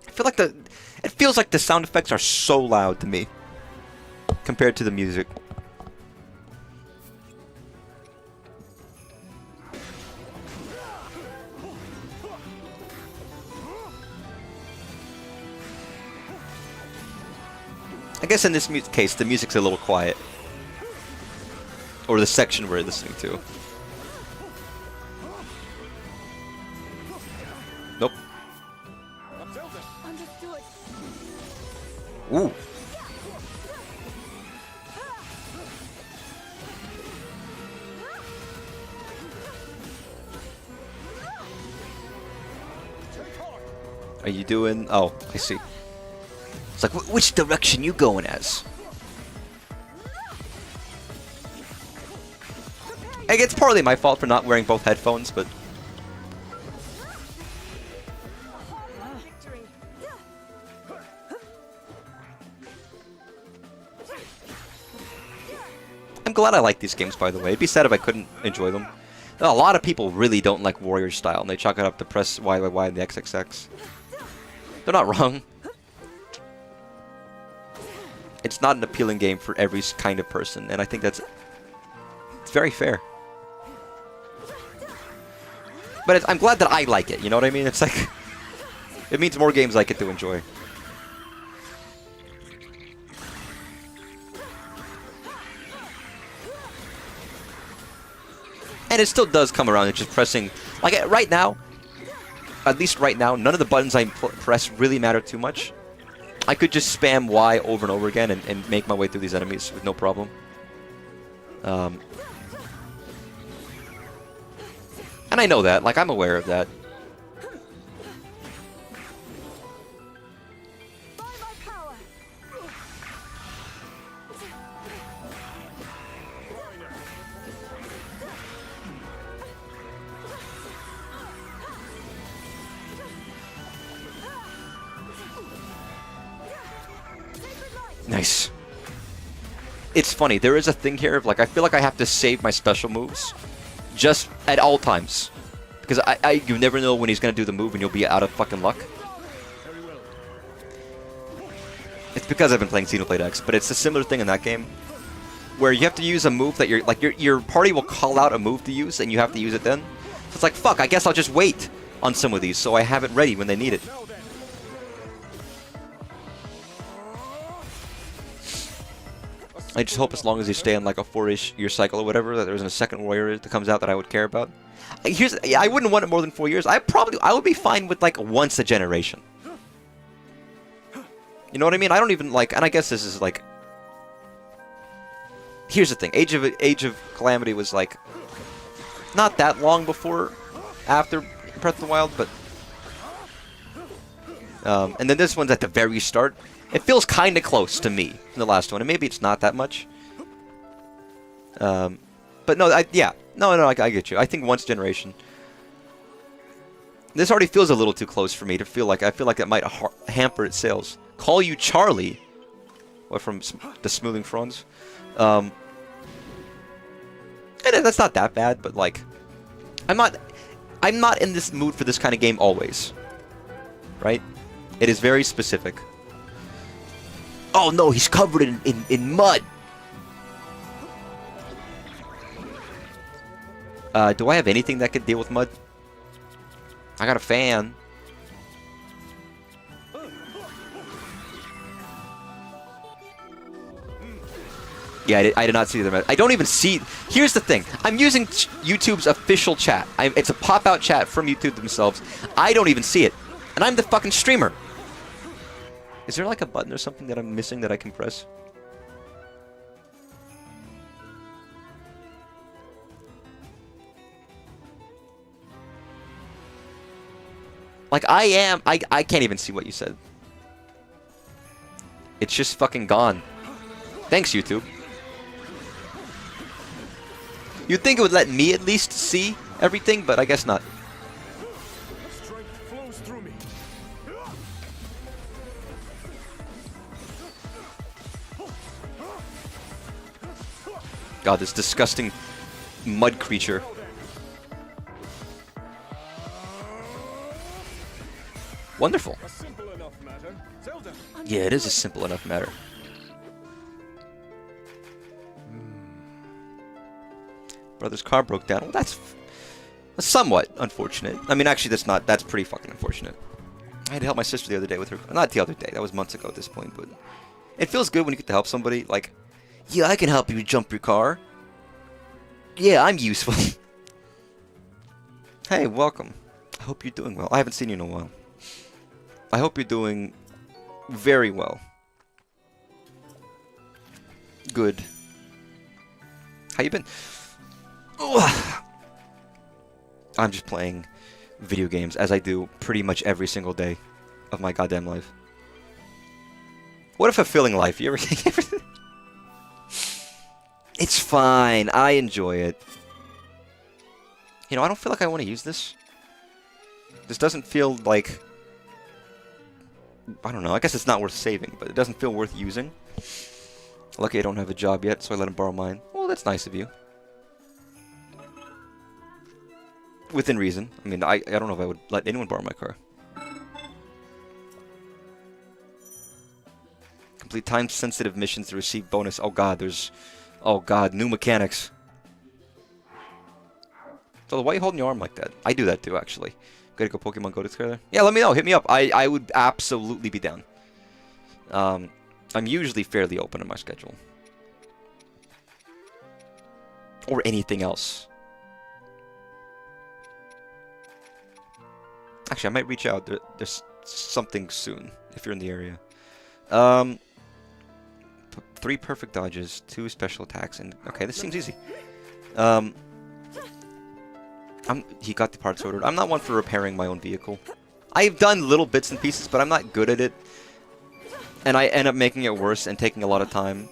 A: I feel like it feels like the sound effects are so loud to me compared to the music. I guess in this case, the music's a little quiet. Or the section we're listening to. Nope.
C: Understood.
A: Ooh. Are you doing... Oh, I see. It's like, which direction you going as? Like, it's partly my fault for not wearing both headphones, but...
C: Victory.
A: I'm glad I like these games, by the way. It'd be sad if I couldn't enjoy them. A lot of people really don't like Warrior style, and they chalk it up to press YYY and the XXX. They're not wrong. It's not an appealing game for every kind of person, and I think it's very fair. But I'm glad that I like it, you know what I mean? It's like, it means more games I get to enjoy. And it still does come around, it's just pressing, like right now, at least right now, none of the buttons I press really matter too much. I could just spam Y over and over again and make my way through these enemies with no problem. And I know that, like I'm aware of that. Nice. It's funny, there is a thing here of like, I feel like I have to save my special moves just at all times. Because you never know when he's going to do the move and you'll be out of fucking luck. It's because I've been playing Xenoblade X, but it's a similar thing in that game. Where you have to use a move that your party will call out a move to use and you have to use it then. So it's like, fuck, I guess I'll just wait on some of these so I have it ready when they need it. I just hope as long as they stay on like a 4-ish year cycle or whatever, that there isn't a second Warrior that comes out that I would care about. I wouldn't want it more than 4 years. I would be fine with like once a generation. You know what I mean? I don't even like, and I guess this is like, here's the thing, Age of Calamity was like, not that long before, after Breath of the Wild, but, and then this one's at the very start. It feels kind of close to me, in the last one, and maybe it's not that much. But no, yeah. No, I get you. I think once generation. This already feels a little too close for me to feel like, I feel like it might hamper its sales. Call You Charlie. What, from the Smoothing Fronds? And that's not that bad, but like, I'm not in this mood for this kind of game always. Right? It is very specific. Oh no, he's covered in mud! Do I have anything that could deal with mud? I got a fan. Yeah, I did not see them. I don't even see... Here's the thing. I'm using YouTube's official chat. It's a pop-out chat from YouTube themselves. I don't even see it. And I'm the fucking streamer. Is there like a button or something that I'm missing that I can press? Like I can't even see what you said. It's just fucking gone. Thanks, YouTube. You'd think it would let me at least see everything, but I guess not. God, this disgusting mud creature. Wonderful. Yeah, it is a simple enough matter. Brother's car broke down. Well, that's somewhat unfortunate. I mean, actually, that's pretty fucking unfortunate. I had to help my sister the other day with her. Not the other day. That was months ago at this point, but it feels good when you get to help somebody. Like, yeah, I can help you jump your car. Yeah, I'm useful. Hey, welcome. I hope you're doing well. I haven't seen you in a while. I hope you're doing very well. Good. How you been? Ugh. I'm just playing video games, as I do pretty much every single day of my goddamn life. What a fulfilling life. You ever think? It's fine. I enjoy it. You know, I don't feel like I want to use this. This doesn't feel like... I don't know. I guess it's not worth saving, but it doesn't feel worth using. Lucky I don't have a job yet, so I let him borrow mine. Well, that's nice of you. Within reason. I mean, I don't know if I would let anyone borrow my car. Complete time-sensitive missions to receive bonus. Oh god, there's... Oh god, new mechanics. So why are you holding your arm like that? I do that too, actually. Gotta go Pokemon Go together? Yeah, let me know. Hit me up. I would absolutely be down. I'm usually fairly open in my schedule. Or anything else. Actually, I might reach out. There's something soon, if you're in the area. 3 perfect dodges, 2 special attacks, and... Okay, this seems easy. He got the parts ordered. I'm not one for repairing my own vehicle. I've done little bits and pieces, but I'm not good at it. And I end up making it worse and taking a lot of time.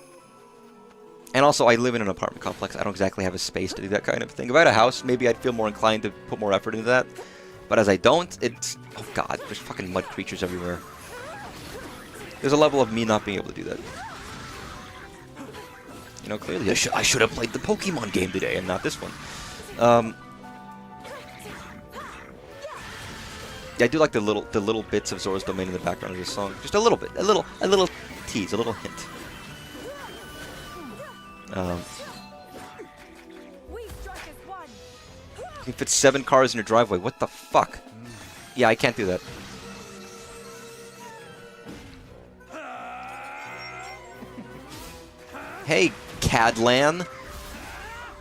A: And also, I live in an apartment complex. I don't exactly have a space to do that kind of thing. If I had a house, maybe I'd feel more inclined to put more effort into that. But as I don't, it's... Oh god, there's fucking mud creatures everywhere. There's a level of me not being able to do that. You know, clearly I should have played the Pokemon game today and not this one. Yeah, I do like the little bits of Zora's Domain in the background of this song. Just a little bit, a little tease, a little hint. You can fit 7 cars in your driveway. What the fuck? Yeah, I can't do that. Hey, Cadlan,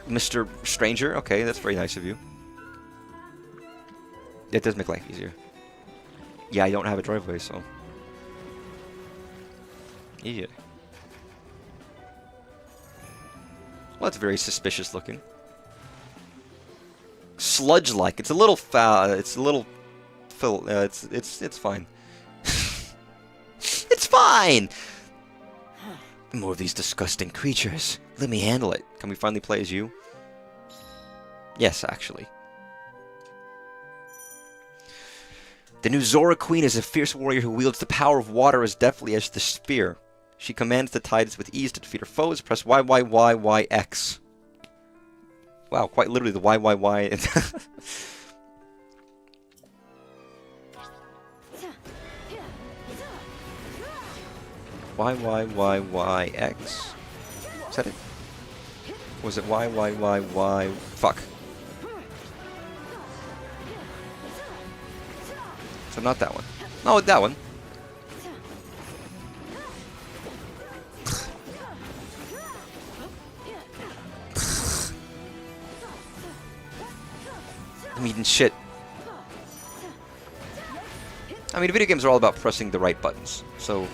A: Mr. Stranger. Okay, that's very nice of you. It does make life easier. Yeah, I don't have a driveway, so... Yeah. Well, that's very suspicious looking. Sludge-like. It's a little foul. It's a little... it's fine. It's fine! More of these disgusting creatures. Let me handle it. Can we finally play as you? Yes, actually. The new Zora Queen is a fierce warrior who wields the power of water as deftly as the spear. She commands the tides with ease to defeat her foes. Press YYYYX. Wow, quite literally the YYY. YYYYX. Is that it? Or was it YYYY? Fuck. So not that one. No, that one. I'm eating shit. I mean, video games are all about pressing the right buttons, so...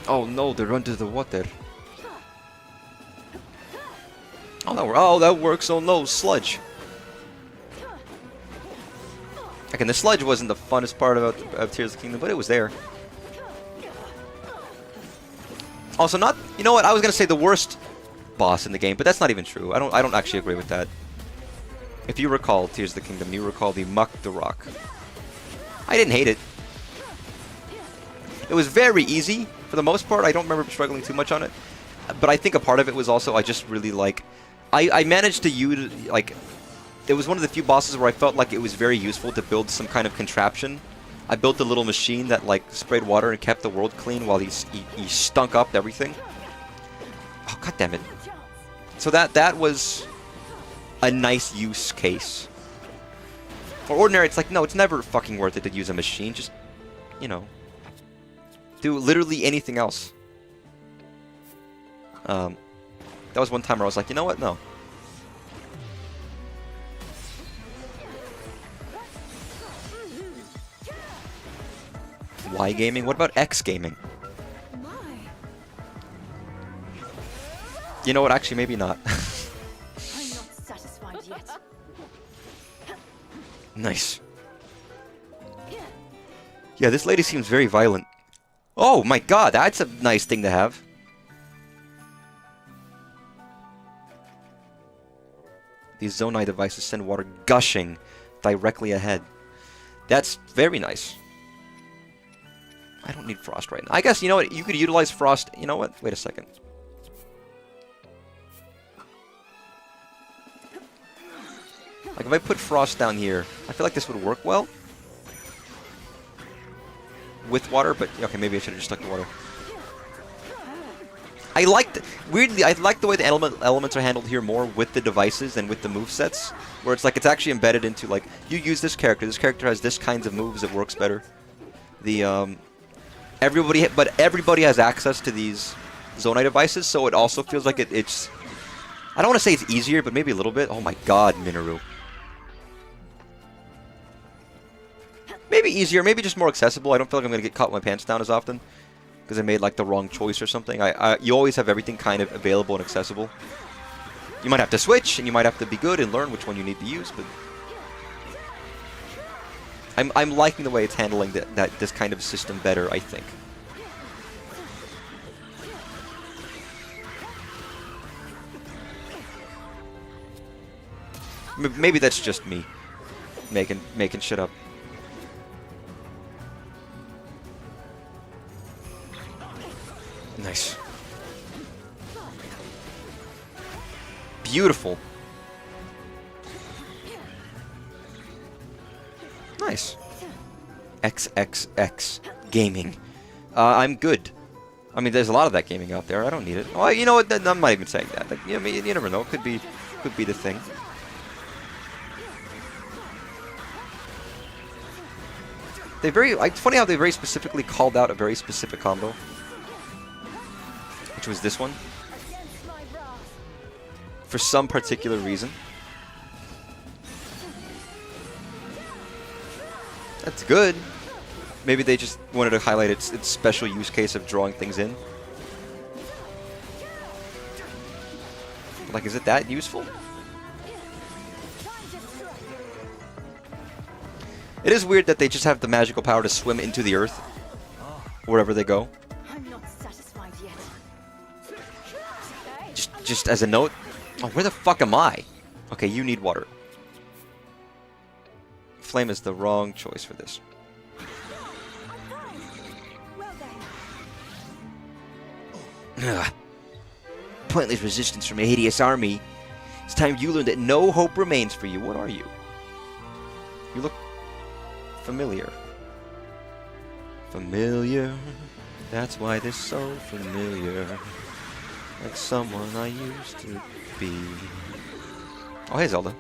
A: Oh no, they're under the water. Oh, that works. Oh no, sludge. Again, the sludge wasn't the funnest part of Tears of the Kingdom, but it was there. Also, not... You know what? I was gonna say the worst boss in the game, but that's not even true. I don't actually agree with that. If you recall Tears of the Kingdom, you recall the Muck the Rock. I didn't hate it. It was very easy for the most part. I don't remember struggling too much on it, but I think a part of it was also I just really like. I managed to use like. It was one of the few bosses where I felt like it was very useful to build some kind of contraption. I built a little machine that like sprayed water and kept the world clean while he stunk up everything. Oh god damn it! So that was a nice use case. For ordinary, it's like no, it's never fucking worth it to use a machine. Just you know. Do literally anything else. That was one time where I was like, you know what? No. Y gaming? What about X gaming? You know what? Actually, maybe not.
C: I'm not satisfied yet.
A: Nice. Yeah, this lady seems very violent. Oh my god, that's a nice thing to have. These Zonai devices send water gushing directly ahead. That's very nice. I don't need Frost right now. I guess, you know what? You could utilize Frost. You know what? Wait a second. Like, if I put Frost down here, I feel like this would work well. With water, but... Okay, maybe I should have just stuck the water. I like... Weirdly, I like the way the elements are handled here more with the devices than with the movesets. Where it's like, it's actually embedded into, like, you use this character has this kinds of moves, it works better. The, everybody has access to these Zonai devices, so it also feels like it's... I don't want to say it's easier, but maybe a little bit. Oh my god, Minoru. Maybe easier, maybe just more accessible. I don't feel like I'm going to get caught with my pants down as often. Because I made, like, the wrong choice or something. You always have everything kind of available and accessible. You might have to switch, and you might have to be good and learn which one you need to use, but... I'm liking the way it's handling this kind of system better, I think. Maybe that's just me making shit up. Nice. Beautiful. Nice. XXX gaming. I'm good. I mean, there's a lot of that gaming out there. I don't need it. Oh, you know what? I'm not even saying that. Like, you never know. Could be the thing. It's funny how they very specifically called out a very specific combo, which was this one, for some particular reason. That's good. Maybe they just wanted to highlight its special use case of drawing things in. Like, is it that useful? It is weird that they just have the magical power to swim into the earth wherever they go.
C: I'm not satisfied yet.
A: Just as a note. Oh, where the fuck am I? Okay, you need water. Flame is the wrong choice for this. Ugh. Pointless resistance from a hideous army. It's time you learn that no hope remains for you. What are you? You look familiar. Familiar. That's why they're so familiar. Like someone I used to be. Oh, hey, Zelda.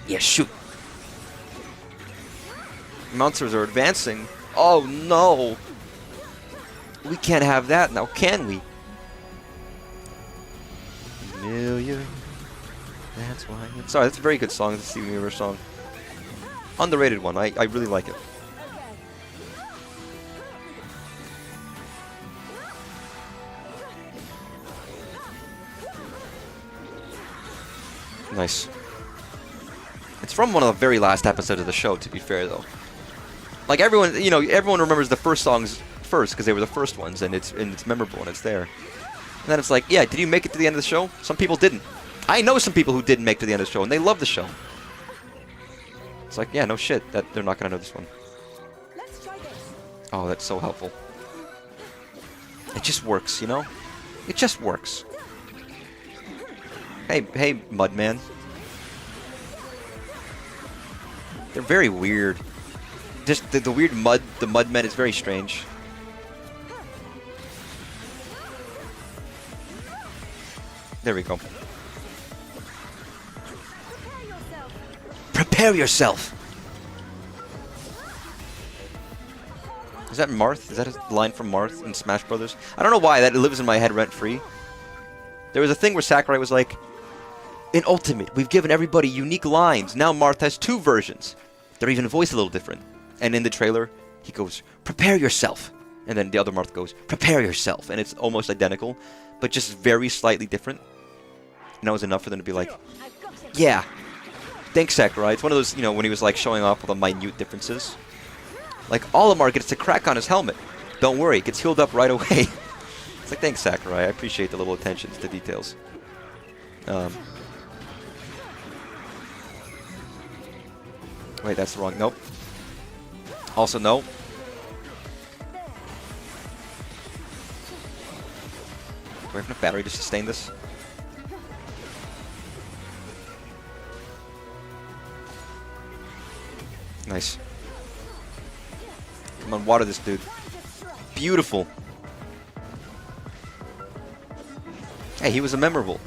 A: Yeah, shoot. Monsters are advancing. Oh no! We can't have that now, can we? Familiar. That's why. Sorry, that's a very good song. It's a Steven Universe song. Underrated one. I really like it. Nice. It's from one of the very last episodes of the show, to be fair, though. Like, everyone, everyone remembers the first songs first, because they were the first ones, and it's memorable, and it's there. And then it's like, yeah, did you make it to the end of the show? Some people didn't. I know some people who didn't make it to the end of the show, and they love the show. It's like, yeah, no shit, that they're not going to know this one.
C: Let's try this.
A: Oh, that's so helpful. It just works, you know? It just works. Hey, Mudman. They're very weird. Just the weird the Mudmen is very strange. There we go. Prepare yourself! Is that Marth? Is that a line from Marth in Smash Brothers? I don't know why, that lives in my head rent-free. There was a thing where Sakurai was like, in Ultimate, we've given everybody unique lines. Now Marth has 2 versions. They're even voiced a little different. And in the trailer, he goes, prepare yourself. And then the other Marth goes, prepare yourself. And it's almost identical, but just very slightly different. And that was enough for them to be like, yeah. Thanks, Sakurai. It's one of those, when he was like showing off all the minute differences. Like, Olimar gets a crack on his helmet. Don't worry, it gets healed up right away. It's like, thanks, Sakurai. I appreciate the little attentions to details. Wait, that's the wrong. Nope. Also, no. Do I have enough battery to sustain this? Nice. Come on, water this dude. Beautiful. Hey, he was a memorable.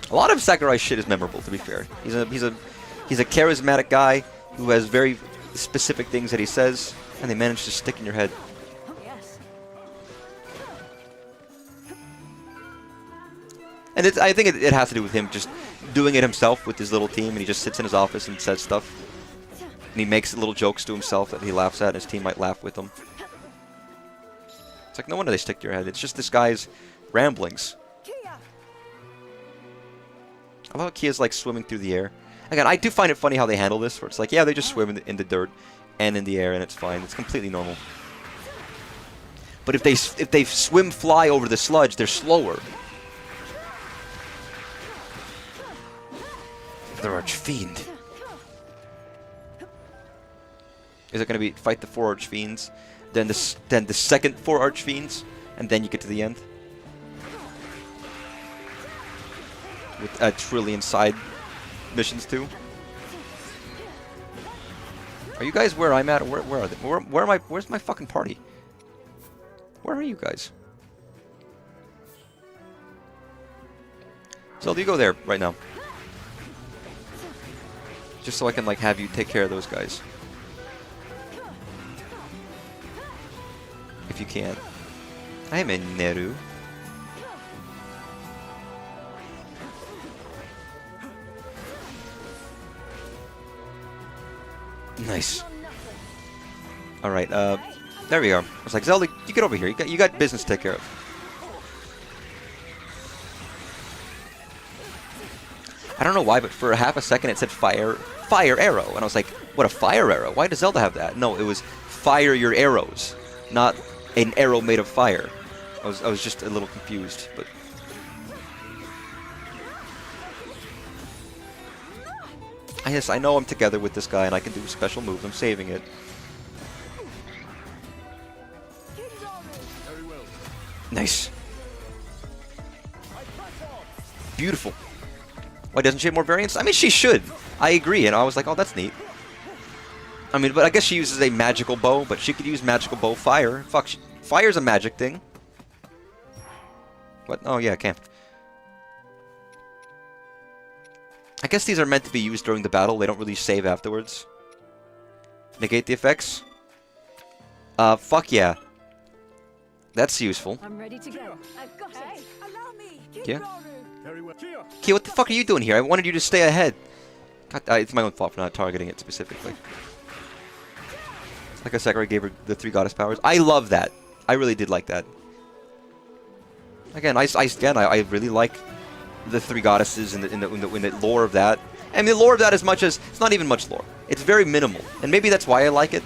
A: A lot of Sakurai's shit is memorable, to be fair. He's a charismatic guy who has very specific things that he says, and they manage to stick in your head.
C: Yes.
A: And I think it has to do with him just doing it himself with his little team, and he just sits in his office and says stuff. And he makes little jokes to himself that he laughs at, and his team might laugh with him. It's like, no wonder they stick to your head. It's just this guy's ramblings. I love how Kia's like swimming through the air. Again, I do find it funny how they handle this, where it's like, yeah, they just swim in the dirt and in the air, and it's fine. It's completely normal. But if they swim fly over the sludge, they're slower. The Archfiend. Is it going to be fight the 4 Archfiends, then the second 4 Archfiends, and then you get to the end? With a trillion side missions too. Are you guys where I'm at? Or where are they? Where am I? Where's my fucking party? Where are you guys? Zelda, you go there right now. Just so I can like have you take care of those guys. If you can. I am in Neru. Nice. Alright, there we go. I was like, Zelda, you get over here. You got business to take care of. I don't know why, but for half a second it said fire arrow. And I was like, what, a fire arrow? Why does Zelda have that? No, it was fire your arrows, not an arrow made of fire. I was just a little confused, but... Yes, I know I'm together with this guy and I can do a special move. I'm saving it. Nice. Beautiful. Why doesn't she have more variants? I mean, she should. I agree, and I was like, oh, that's neat. I mean, but I guess she uses a magical bow, but she could use magical bow fire. Fuck, fire's a magic thing. What? Oh, yeah, I can't. I guess these are meant to be used during the battle. They don't really save afterwards. Negate the effects? Fuck yeah. That's useful.
C: I'm ready to go. I've got it. Allow me.
A: Yeah?
D: Very well. Kia!
A: Kia, what the fuck are you doing here? I wanted you to stay ahead. God, it's my own fault for not targeting it specifically. Like I said, I gave her the 3 goddess powers. I love that. I really did like that. Again, I really like the 3 goddesses in the lore of that. And the lore of that, as much as it's not even much lore. It's very minimal, and maybe that's why I like it.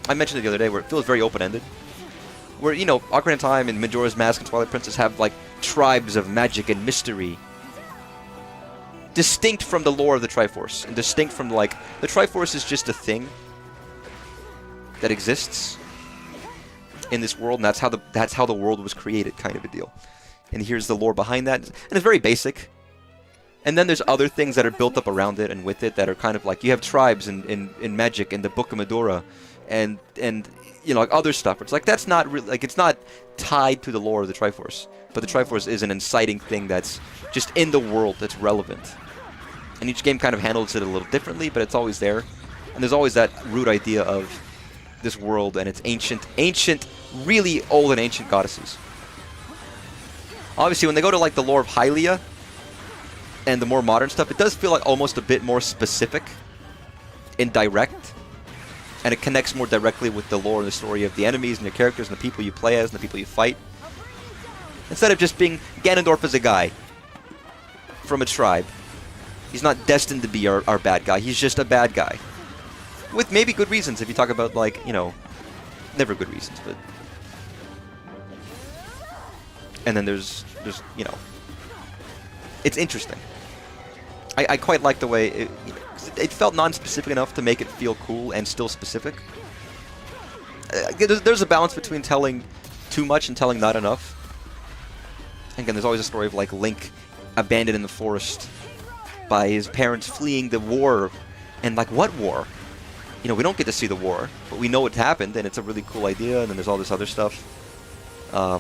A: I mentioned it the other day, where it feels very open-ended. Where, you know, Ocarina of Time and Majora's Mask and Twilight Princess have like tribes of magic and mystery, distinct from the lore of the Triforce, and distinct from like the Triforce is just a thing that exists in this world, and that's how the world was created, kind of a deal. And here's the lore behind that, and it's very basic. And then there's other things that are built up around it and with it that are kind of like, you have tribes in Magic and the Book of Medora, and you know, like other stuff. It's like, that's not really, like, it's not tied to the lore of the Triforce, but the Triforce is an inciting thing that's just in the world that's relevant. And each game kind of handles it a little differently, but it's always there. And there's always that root idea of this world and its ancient, really old and ancient goddesses. Obviously, when they go to like the lore of Hylia and the more modern stuff, it does feel like almost a bit more specific and direct, and it connects more directly with the lore and the story of the enemies and the characters and the people you play as and the people you fight, instead of just being Ganondorf as a guy from a tribe. He's not destined to be our bad guy. He's just a bad guy with maybe good reasons, if you talk about, like, you know, never good reasons, but... And then there's you know, it's interesting. I quite like the way, It felt non-specific enough to make it feel cool and still specific. There's a balance between telling too much and telling not enough. Again, there's always a story of like Link abandoned in the forest by his parents fleeing the war. And like, what war? You know, we don't get to see the war, but we know it happened, and it's a really cool idea, and then there's all this other stuff. I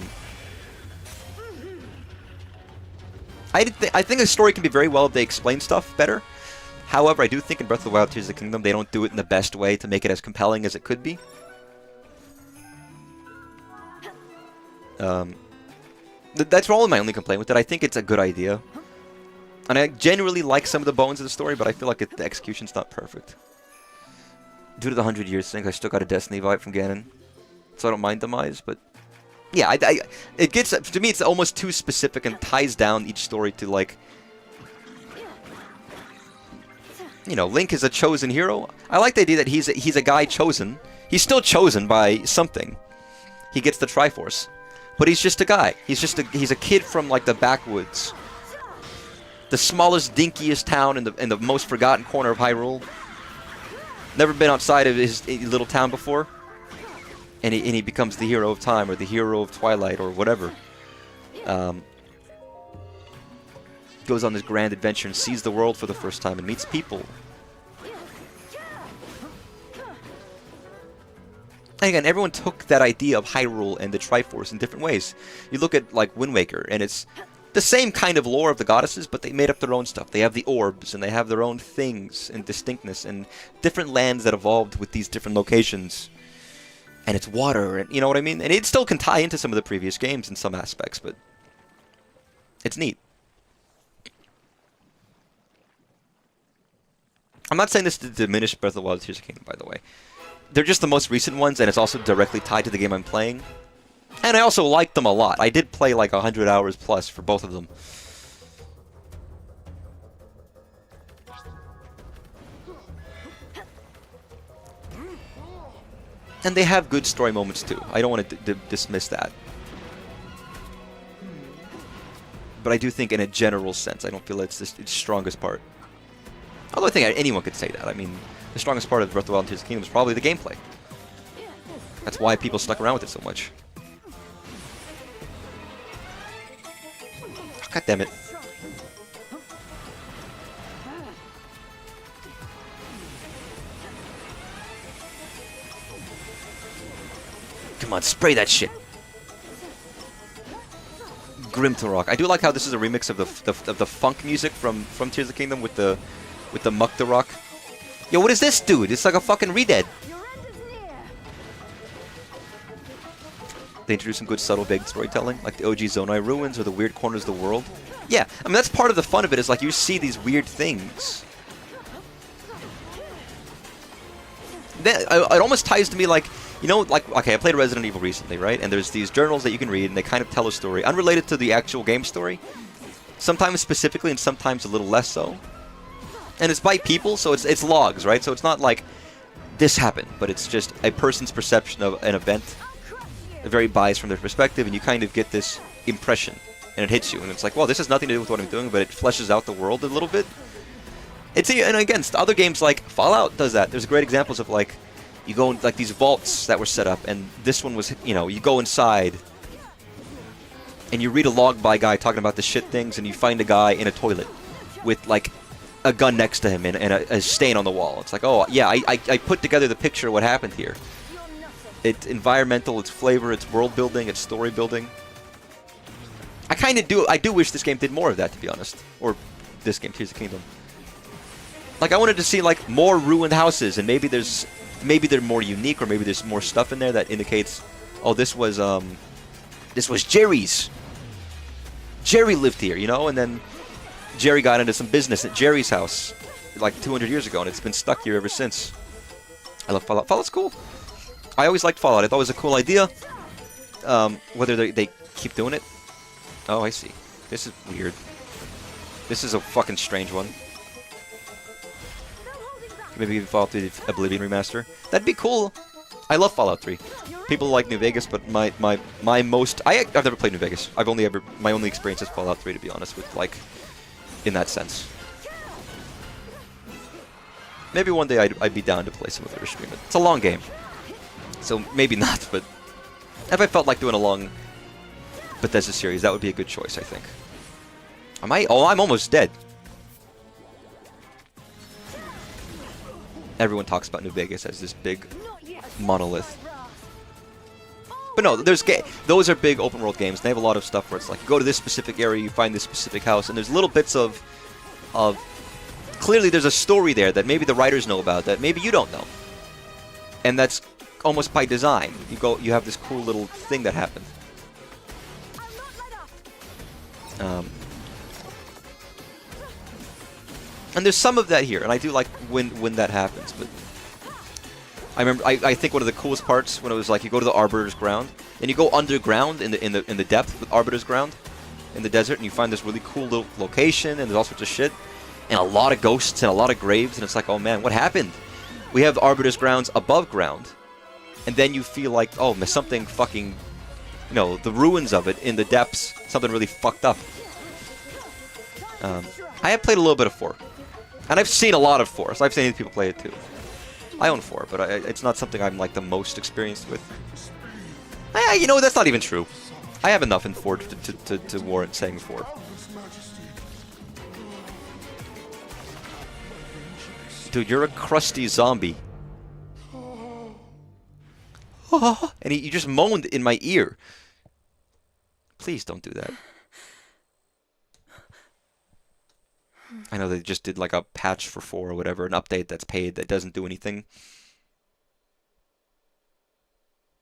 A: think a story can be very well if they explain stuff better. However, I do think in Breath of the Wild Tears of the Kingdom, they don't do it in the best way to make it as compelling as it could be. That's probably my only complaint with it. I think it's a good idea. And I genuinely like some of the bones of the story, but I feel like the execution's not perfect. Due to the 100 years thing, I still got a Destiny vibe from Ganon. So I don't mind Demise, but... Yeah, it gets... To me, it's almost too specific and ties down each story to, like... You know, Link is a chosen hero. I like the idea that he's a guy chosen. He's still chosen by something. He gets the Triforce. But he's just a guy. He's a kid from, like, the backwoods. The smallest, dinkiest town in the most forgotten corner of Hyrule. Never been outside of his little town before. And he becomes the hero of time, or the hero of Twilight, or whatever. Goes on this grand adventure and sees the world for the first time and meets people. And again, everyone took that idea of Hyrule and the Triforce in different ways. You look at, like, Wind Waker, and it's the same kind of lore of the goddesses, but they made up their own stuff. They have the orbs, and they have their own things and distinctness, and different lands that evolved with these different locations. And it's water, and you know what I mean? And it still can tie into some of the previous games in some aspects, but it's neat. I'm not saying this to diminish Breath of the Wild Tears of the Kingdom, by the way. They're just the most recent ones, and it's also directly tied to the game I'm playing. And I also like them a lot. I did play like 100 hours plus for both of them. And they have good story moments too. I don't want to dismiss that. But I do think in a general sense, I don't feel it's its strongest part. Although I think anyone could say that. I mean, the strongest part of Breath of the Wild and Tears of the Kingdom is probably the gameplay. That's why people stuck around with it so much. God damn it. Come on, spray that shit. Grim to Rock. I do like how this is a remix of the funk music from Tears of the Kingdom with the Muck the Rock. Yo, what is this, dude? It's like a fucking Redead. They introduce some good subtle vague storytelling, like the OG Zonai ruins or the weird corners of the world. Yeah, I mean that's part of the fun of it, is like you see these weird things. It almost ties to me like, you know, like, okay, I played Resident Evil recently, right? And there's these journals that you can read, and they kind of tell a story, unrelated to the actual game story. Sometimes specifically, and sometimes a little less so. And it's by people, so it's logs, right? So it's not like, this happened, but it's just a person's perception of an event. Very biased from their perspective, and you kind of get this impression, and it hits you, and it's like, well, this has nothing to do with what I'm doing, but it fleshes out the world a little bit. And again, other games like Fallout does that. There's great examples of, like, you go in, like, these vaults that were set up, and this one was, you know, you go inside, and you read a log by a guy talking about the shit things, and you find a guy in a toilet with, like, a gun next to him and a stain on the wall. It's like, oh, yeah, I put together the picture of what happened here. It's environmental, it's flavor, it's world building, it's story building. I do wish this game did more of that, to be honest. Or this game, Tears of the Kingdom. Like, I wanted to see, like, more ruined houses, and maybe they're more unique, or maybe there's more stuff in there that indicates, oh, this was Jerry's. Jerry lived here, you know, and then Jerry got into some business at Jerry's house like 200 years ago, and it's been stuck here ever since. I love Fallout. Fallout's cool. I always liked Fallout. I thought it was a cool idea. Whether they keep doing it. Oh, I see. This is weird. This is a fucking strange one. Maybe even Fallout 3 Oblivion Remaster. That'd be cool. I love Fallout 3. People like New Vegas, but my most... I've never played New Vegas. My only experience is Fallout 3, to be honest with, like, in that sense. Maybe one day I'd be down to play some of it or stream it. It's a long game, so maybe not. But if I felt like doing a long Bethesda series, that would be a good choice, I think. Am I? Oh, I'm almost dead. Everyone talks about New Vegas as this big monolith. But no, those are big open world games. They have a lot of stuff where it's like you go to this specific area, you find this specific house, and there's little bits of clearly there's a story there that maybe the writers know about that maybe you don't know, and that's almost by design. You have this cool little thing that happened. And there's some of that here, and I do like when that happens. But I remember, I think one of the coolest parts when it was like you go to the Arbiter's Ground, and you go underground in the depth with Arbiter's Ground, in the desert, and you find this really cool little location, and there's all sorts of shit, and a lot of ghosts and a lot of graves, and it's like, oh man, what happened? We have Arbiter's Grounds above ground, and then you feel like, oh, something fucking, you know, the ruins of it in the depths, something really fucked up. I have played a little bit of 4. And I've seen a lot of 4, so I've seen people play it too. I own 4, but it's not something I'm like the most experienced with. You know, that's not even true. I have enough in 4 to warrant saying 4. Dude, you're a crusty zombie. And you just moaned in my ear. Please don't do that. I know they just did like a patch for 4 or whatever, an update that's paid that doesn't do anything.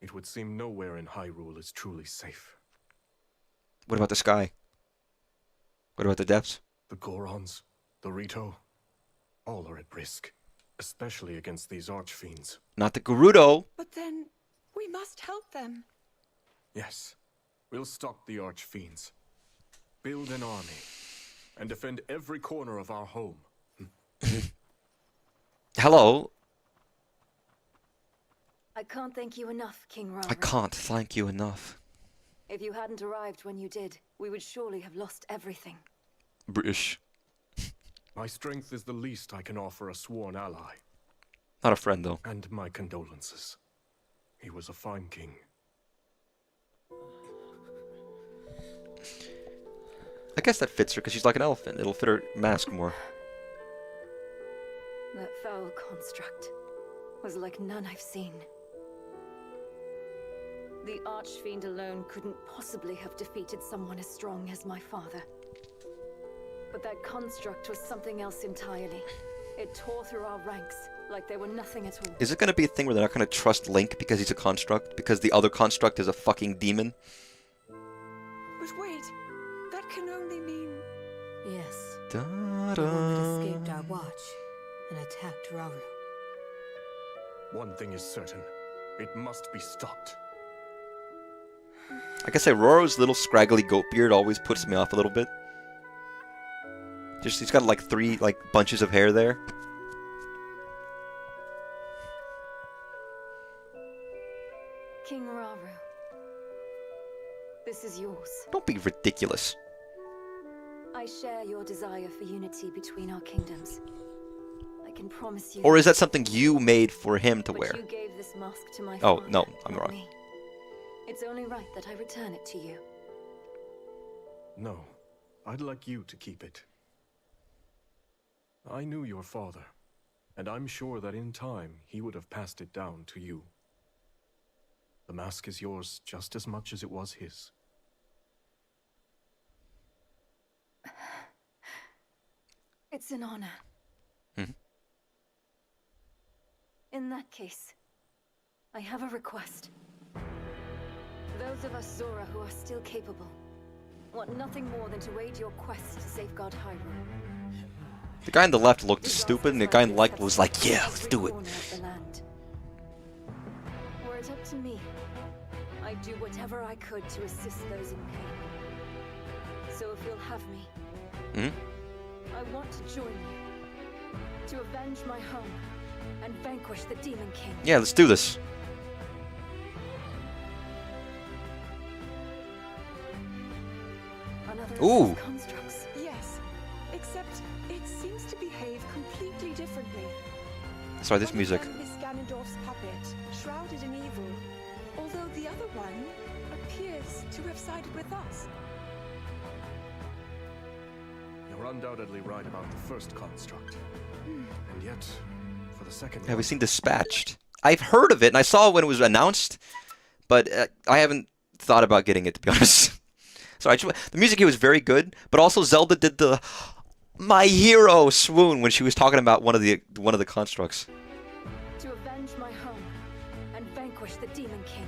D: It would seem nowhere in Hyrule is truly safe.
A: What about the sky? What about the depths?
D: The Gorons, the Rito, all are at risk, especially against these archfiends.
A: Not the Gerudo.
E: But then, we must help them.
D: Yes, we'll stop the archfiends, build an army, and defend every corner of our home.
A: Hello?
C: I can't thank you enough, King Rara.
A: I can't thank you enough.
C: If you hadn't arrived when you did, we would surely have lost everything.
A: British.
D: My strength is the least I can offer a sworn ally.
A: Not a friend, though.
D: And my condolences. He was a fine king.
A: I guess that fits her because she's like an elephant. It'll fit her mask more.
C: That foul construct was like none I've seen. The Archfiend alone couldn't possibly have defeated someone as strong as my father. But that construct was something else entirely. It tore through our ranks like they were nothing at all.
A: Is it going to be a thing where they're not going to trust Link because he's a construct? Because the other construct is a fucking demon?
E: But wait, that can only mean...
G: Yes.
A: Da,
G: The one that escaped our watch and attacked Rauru.
D: One thing is certain. It must be stopped.
A: I guess Aurora's little scraggly goat beard always puts me off a little bit. Just he's got like 3 bunches of hair there.
C: King Rauru, this is yours.
A: Don't be ridiculous.
C: I share your desire for unity between our kingdoms. I can promise you.
A: Or is that something you made for him to
C: but
A: wear?
C: you gave this mask to my
A: Oh,
C: father,
A: no, I'm
C: not
A: wrong.
C: me. It's only right that I return it to you.
D: No, I'd like you to keep it. I knew your father, and I'm sure that in time he would have passed it down to you. The mask is yours just as much as it was his.
C: It's an honor.
A: Mhm.
C: In that case, I have a request. Those of us Zora who are still capable want nothing more than to aid your quest to safeguard Hyrule.
A: The guy on the left looked stupid, and the guy on the right was like, yeah, let's do it.
C: Were it up to me, I'd do whatever I could to assist those in pain. So if you'll have me, I want to join you, to avenge my home, and vanquish the Demon King.
A: Yeah, let's do this.
C: Another of
A: Ooh.
C: those constructs.
E: Yes, except it seems to behave completely differently.
A: Sorry, this music.
E: One of them is Ganondorf's puppet, shrouded in evil, although the other one appears to have sided with us.
D: You're undoubtedly right about the first construct. And yet, for the second
A: Have we
D: one,
A: seen Dispatched? I've heard of it, and I saw it when it was announced, but I haven't thought about getting it, to be honest. So the music here was very good, but also Zelda did the "My hero" swoon when she was talking about one of the constructs.
C: To avenge my home and vanquish the Demon King.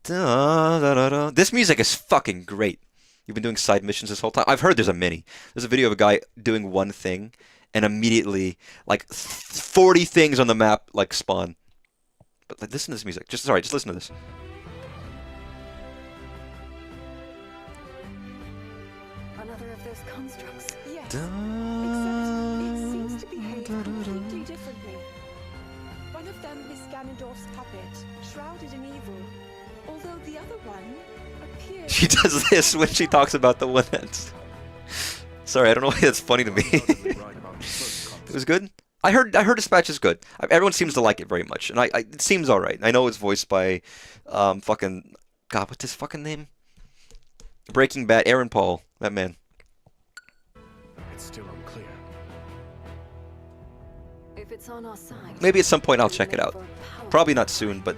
A: Da, da, da, da. This music is fucking great. You've been doing side missions this whole time. I've heard there's a mini. There's a video of a guy doing one thing, and immediately, like, 40 things on the map, like, spawn. But like, listen to this music. Just listen to this.
C: Another of those constructs.
E: Yes,
A: Da,
E: except it seems to behave completely differently. One of them is Ganondorf's puppet, shrouded in evil, although the other one appears...
A: She does this when she talks about the one that's... Sorry, I don't know why that's funny to me.
D: undoubtedly right about the first
A: It was good. I heard Dispatch is good. Everyone seems to like it very much, and it seems all right. I know it's voiced by, fucking God, what's his fucking name? Breaking Bad, Aaron Paul, that man.
D: It's still unclear.
C: If it's on our side.
A: Maybe at some point I'll check it out. Probably not soon, but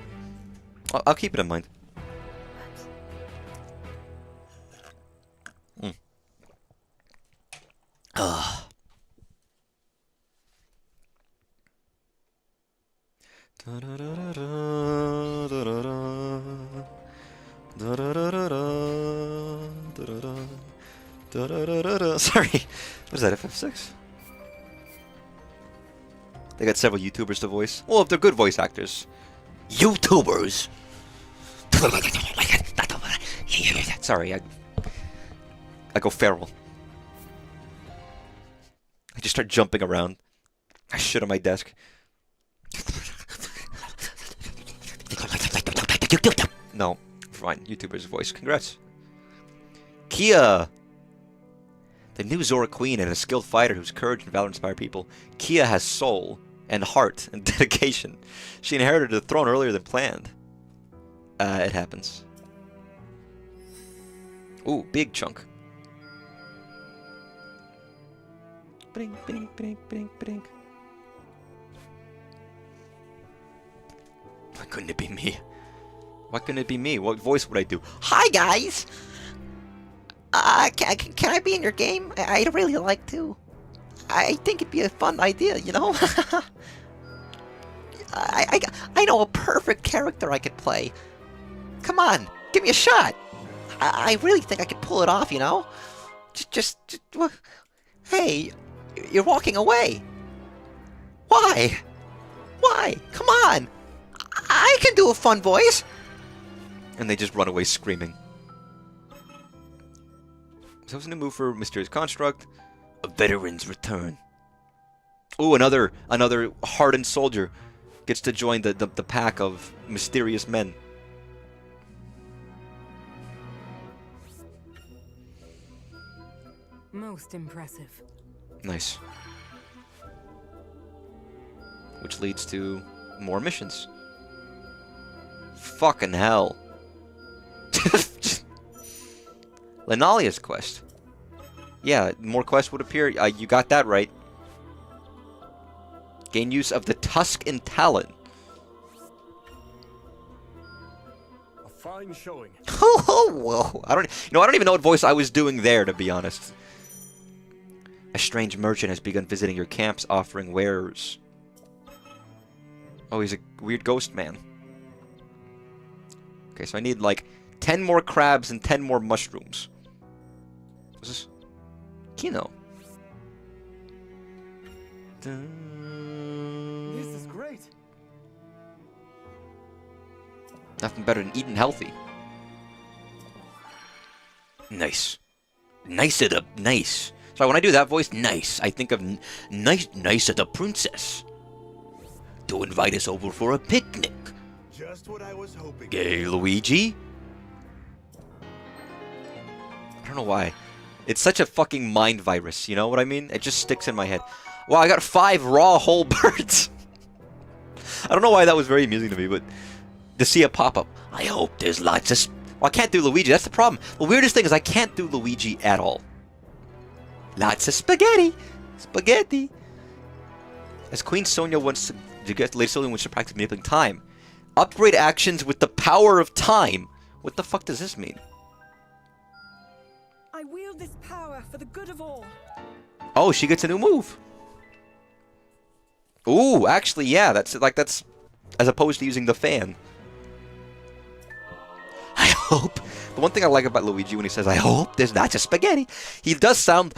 A: I'll keep it in mind. Ugh. Sorry, what is that, FF6? They got several YouTubers to voice. Well, if they're good voice actors. YouTubers! Sorry, I go feral. I just start jumping around. I shit on my desk. No, fine. YouTuber's voice. Congrats. Kia! The new Zora Queen and a skilled fighter whose courage and valor inspire people. Kia has soul and heart and dedication. She inherited the throne earlier than planned. It happens. Ooh, big chunk. Bing, bing, bing, bing, bing. Why couldn't it be me? Why couldn't it be me? What voice would I do? Hi, guys! Can I be in your game? I'd really like to. I think it'd be a fun idea, you know? I know a perfect character I could play. Come on, give me a shot. I really think I could pull it off, you know? Hey, you're walking away. Why? Why? Come on. I can do a fun voice. And they just run away screaming. So what's a new move for Mysterious Construct? A veteran's return. Ooh, another hardened soldier gets to join the pack of mysterious men.
G: Most impressive.
A: Nice. Which leads to more missions. Fucking hell. Lenalia's quest. Yeah, more quests would appear. You got that right. Gain use of the Tusk and Talon.
D: A fine showing.
A: Oh, whoa. I don't even know what voice I was doing there, to be honest. A strange merchant has begun visiting your camps offering wares. Oh, he's a weird ghost man. Okay, so I need like 10 more crabs and 10 more mushrooms. What's this? Kino.
B: This is great.
A: Nothing better than eating healthy. Nice. Nice of the nice. So when I do that voice, nice, I think of nice of the princess. To invite us over for a picnic.
B: Just what I was hoping.
A: Gay Luigi? I don't know why. It's such a fucking mind virus, you know what I mean? It just sticks in my head. Wow, I got 5 raw whole birds. I don't know why that was very amusing to me, but to see a pop-up. I hope there's lots of... Well, I can't do Luigi, that's the problem. The weirdest thing is I can't do Luigi at all. Lots of spaghetti. Spaghetti. As Queen Sonia wants to get Lady Sonia wants to practice manipulating time. Upgrade actions with the power of time. What the fuck does this mean?
E: I wield this power for the good of all.
A: Oh, she gets a new move. Ooh, actually, yeah, that's as opposed to using the fan. I hope. The one thing I like about Luigi when he says, I hope there's not just spaghetti. He does sound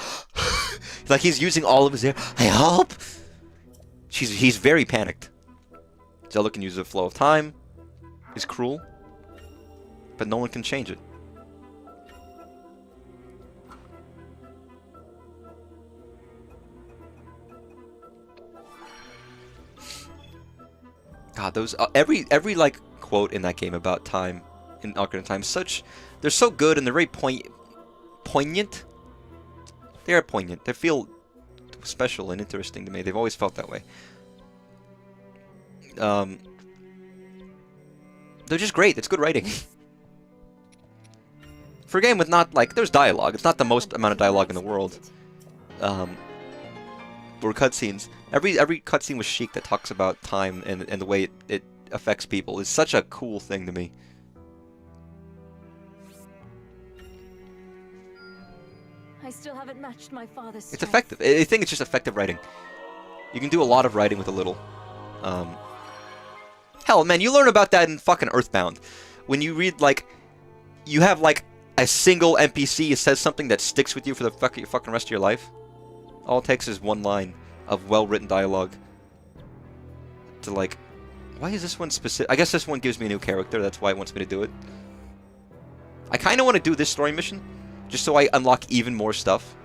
A: like he's using all of his air. I hope. He's very panicked. Zelda can use the flow of time. He's cruel. But no one can change it. God, those every like quote in that game about time in Ocarina of Time, they're so good and they're very poignant. They are poignant. They feel special and interesting to me. They've always felt that way. They're just great. It's good writing. For a game with not like there's dialogue. It's not the most amount of dialogue in the world. Or cutscenes. Every cutscene with Sheik that talks about time and the way it affects people is such a cool thing to me.
C: I still haven't matched my father's
A: It's
C: strength.
A: effective. I think it's just effective writing. You can do a lot of writing with a little. Hell, man, you learn about that in fucking Earthbound. When you read, like, you have, like, a single NPC that says something that sticks with you for the fucking rest of your life. All it takes is one line of well-written dialogue to, like, why is this one specific? I guess this one gives me a new character. That's why it wants me to do it. I kind of want to do this story mission just so I unlock even more stuff.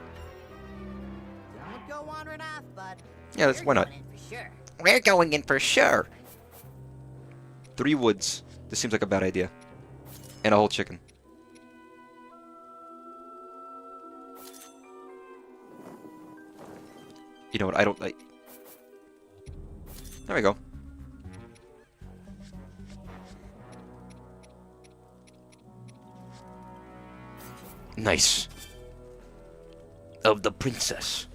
H: Don't go wandering off, bud.
A: Yeah, why not?
H: Going in for sure.
A: We're going in for sure. 3 woods. This seems like a bad idea. And a whole chicken. You know what? I don't like. There we go. Nice. Of the princess.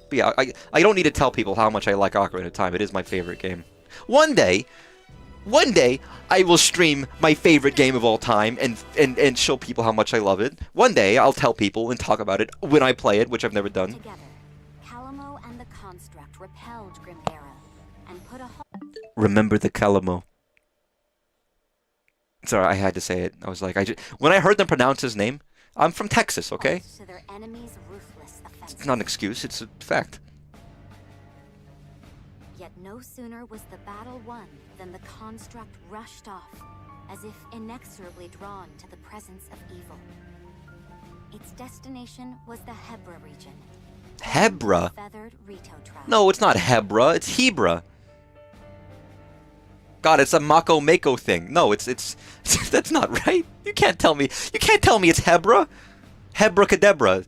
A: But yeah, I don't need to tell people how much I like Ocarina of Time. It is my favorite game. One day, I will stream my favorite game of all time and show people how much I love it. One day, I'll tell people and talk about it when I play it, which I've never done.
F: Together, Calamo and the construct repelled Grimera and put a
A: Remember the Calamo. Sorry, I had to say it. I was like, when I heard them pronounce his name, I'm from Texas, okay?
F: to their enemies' ruthless offenses.
A: It's not an excuse, it's a fact.
F: Yet no sooner was the battle won than the construct rushed off, as if inexorably drawn to the presence of evil. Its destination was the Hebra region.
A: Hebra?
F: Feathered Rito tribe.
A: No, it's not Hebra, it's Hebra. God, it's a Mako Mako thing. No, it's that's not right. You can't tell me it's Hebra. Hebra Kadebra.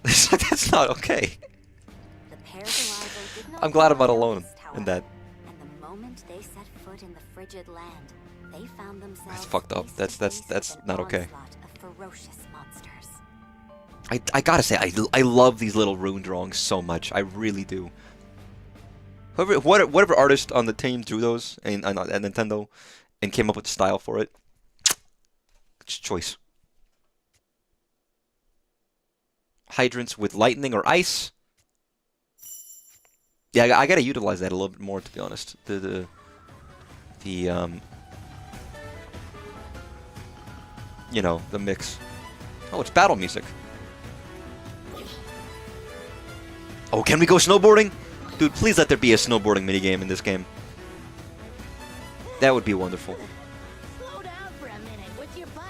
A: That's not okay.
F: The pair's arrival did not
A: I'm glad I'm not
F: go
A: alone
F: unnoticed,
A: in that.
F: And the moment they set foot in the frigid land, they found themselves
A: That's fucked up.
F: face to
A: That's
F: face with an
A: not okay.
F: onslaught of ferocious monsters.
A: I gotta say, I love these little rune drawings so much. I really do. Whatever artist on the team drew those at Nintendo and came up with the style for it, it's choice. Hydrants with lightning or ice. Yeah, I gotta utilize that a little bit more, to be honest. The you know, the mix. Oh, it's battle music. Oh, can we go snowboarding? Dude, please let there be a snowboarding minigame in this game. That would be wonderful.
H: Slow down for a minute, would you, bud?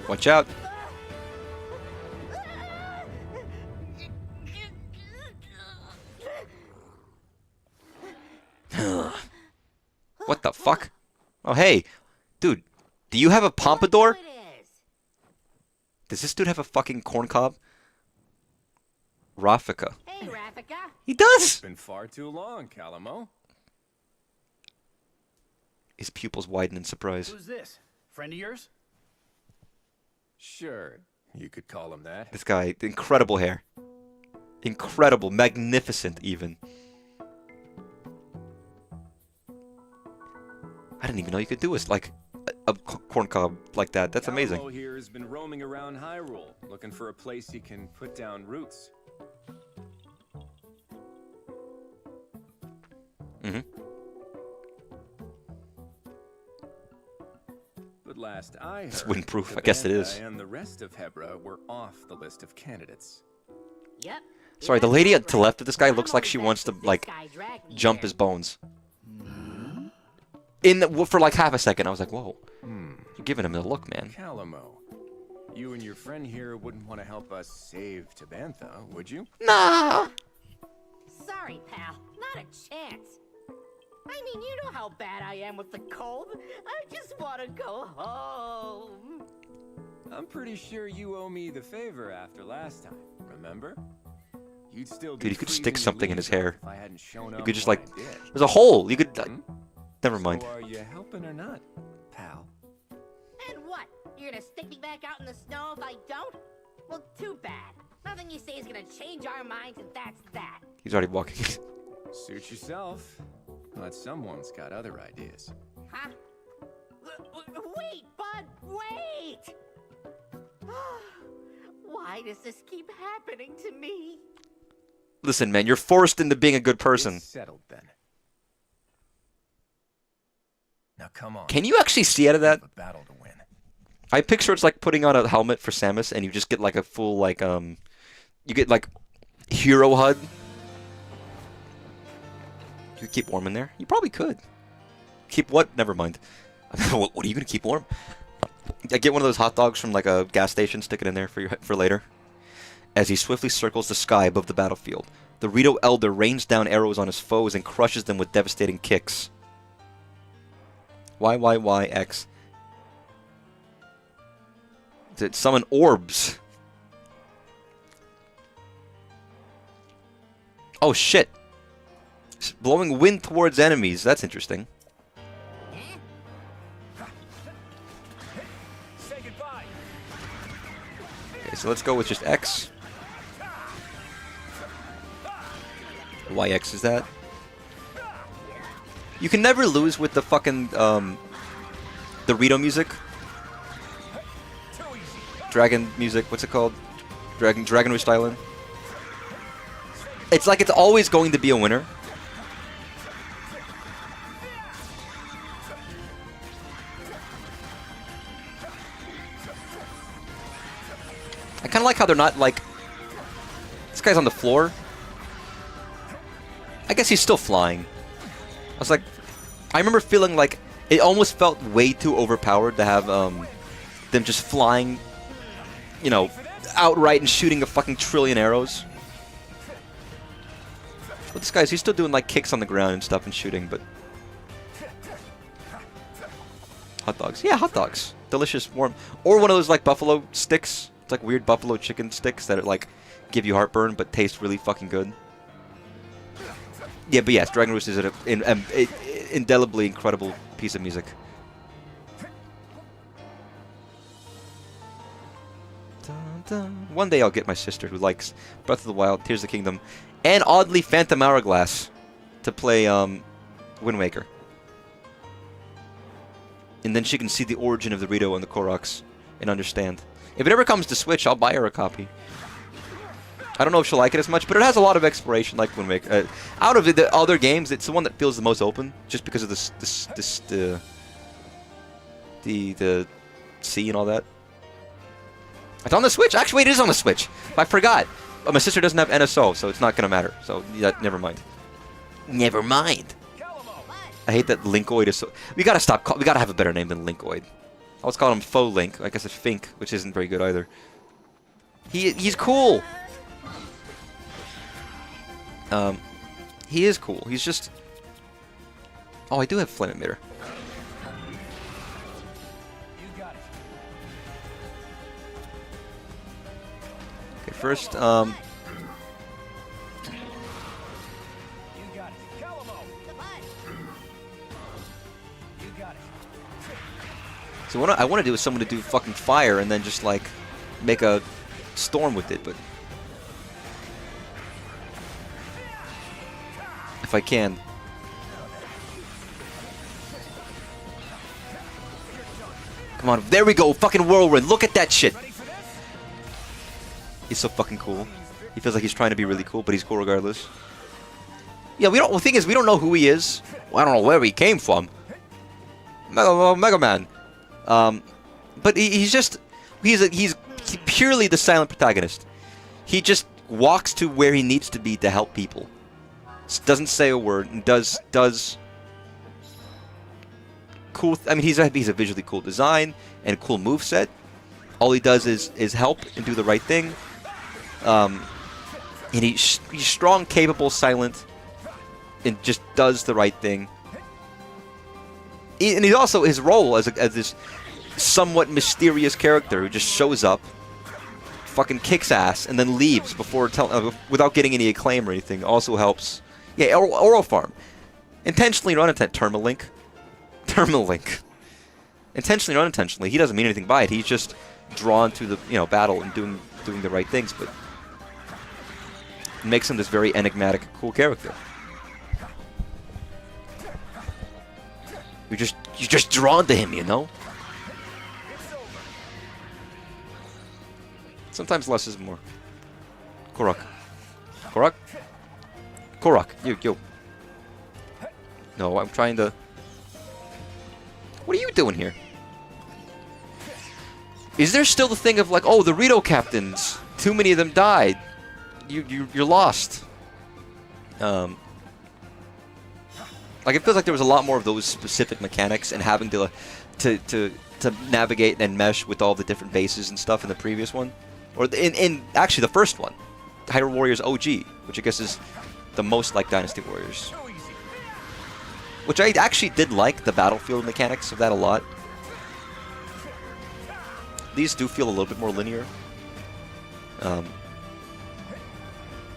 A: Watch out. What the fuck? Oh, hey. Dude, do you have a pompadour?
H: It is.
A: Does this dude have a fucking corn cob? Rafika.
H: Hey, Rafika.
A: He does!
I: It's been far too long, Calamo.
A: His pupils widen in surprise.
J: Who's this? Friend of yours?
I: Sure, you could call him that.
A: This guy, incredible hair. Incredible, magnificent even. I didn't even know you could do this, like a corn cob like that. That's amazing.
I: Calamo here has been roaming around Hyrule, looking for a place he can put down roots.
A: Mm-hmm.
I: But last I heard,
A: It's windproof. I guess it is.
I: and the rest of Hebra were off the list of candidates.
H: Yep.
A: Sorry, the lady to the left of this guy looks like she wants to, like, jump his bones. For like half a second, I was like, whoa. You're giving him the look, man.
I: Calamo, you and your friend here wouldn't want to help us save Tabantha, would you?
A: Nah!
H: Sorry, pal. Not a chance. I mean, you know how bad I am with the cold. I just want to go home.
I: I'm pretty sure you owe me the favor after last time, remember? You'd still be
A: Dude, you could
I: freezing
A: stick
I: your
A: something in
I: leaves
A: his hair.
I: if I hadn't shown
A: You
I: up
A: could just,
I: when
A: like...
I: I did.
A: There's a hole! You could... never mind.
I: So are you helping or not, pal?
H: And what? You're gonna stick me back out in the snow if I don't? Well, too bad. Nothing you say is gonna change our minds, and that's that.
A: He's already walking.
I: Suit yourself. But someone's got other ideas.
H: Huh? Wait, Bud, wait! Why does this keep happening to me?
A: Listen, man, you're forced into being a good person.
I: It's settled then. Now come on.
A: Can you actually see out of that?
I: We have a battle to win.
A: I picture it's like putting on a helmet for Samus, and you just get like a full, like, you get like hero HUD. You could keep warm in there? You probably could. Keep what? Never mind. What are you gonna keep warm? I get one of those hot dogs from like a gas station, stick it in there for later. As he swiftly circles the sky above the battlefield, the Rito Elder rains down arrows on his foes and crushes them with devastating kicks. YYYX. To summon orbs. Oh shit. Blowing wind towards enemies. That's interesting. Okay, so let's go with just X. YX is that? You can never lose with the fucking, the Rito music. Dragon music, what's it called? Dragon Wish Island. It's like it's always going to be a winner. I kind of like how they're not like... This guy's on the floor. I guess he's still flying. I was like... I remember feeling like it almost felt way too overpowered to have them just flying, you know, outright and shooting a fucking trillion arrows. But this guy's, he's still doing like kicks on the ground and stuff and shooting, but... Hot dogs. Yeah, hot dogs. Delicious, warm. Or one of those like buffalo sticks. It's like weird buffalo chicken sticks that are like give you heartburn but taste really fucking good. Yeah, but yes, Dragon Roost is an indelibly incredible piece of music. Dun, dun. One day I'll get my sister who likes Breath of the Wild, Tears of the Kingdom, and oddly Phantom Hourglass to play Wind Waker. And then she can see the origin of the Rito and the Koroks and understand. If it ever comes to Switch, I'll buy her a copy. I don't know if she'll like it as much, but it has a lot of exploration, like Wind Waker. Out of the other games, it's the one that feels the most open, just because of the sea and all that. It's on the Switch. Actually, wait, it is on the Switch. I forgot. But my sister doesn't have NSO, so it's not gonna matter. So yeah, never mind. Never mind. I hate that Linkoid is so... We gotta stop... We gotta have a better name than Linkoid. I was calling him Faux Link. I guess it's Fink, which isn't very good either. He's cool. He is cool. He's just... Oh, I do have Flame Emitter. Okay, first, so what I want to do is someone to do fucking fire and then just like make a storm with it, but if I can. Come on, there we go, fucking whirlwind, look at that shit! He's so fucking cool. He feels like he's trying to be really cool, but he's cool regardless. Yeah, we don't, the thing is, we don't know who he is. Well, I don't know where he came from. Mega Man. But he's just, he's purely the silent protagonist. He just walks to where he needs to be to help people. Doesn't say a word, and does cool. I mean, he's a visually cool design and a cool moveset. All he does is help and do the right thing. And he's strong, capable, silent, and just does the right thing. And he's also, his role as this somewhat mysterious character who just shows up, fucking kicks ass, and then leaves before without getting any acclaim or anything. Also helps. Yeah, Oral Farm. Intentionally or unintentionally. Termalink. Intentionally or unintentionally, he doesn't mean anything by it. He's just drawn to the battle and doing the right things, but it makes him this very enigmatic, cool character. You're just drawn to him, you know? Sometimes less is more. Korok. Korok? Korok, yo. No, I'm trying to... What are you doing here? Is there still the thing of like, oh, the Rito captains, too many of them died. You're lost. Like it feels like there was a lot more of those specific mechanics and having to navigate and mesh with all the different bases and stuff in the previous one, or in actually the first one, Hyrule Warriors OG, which I guess is the most like Dynasty Warriors. Which I actually did like the battlefield mechanics of that a lot. These do feel a little bit more linear.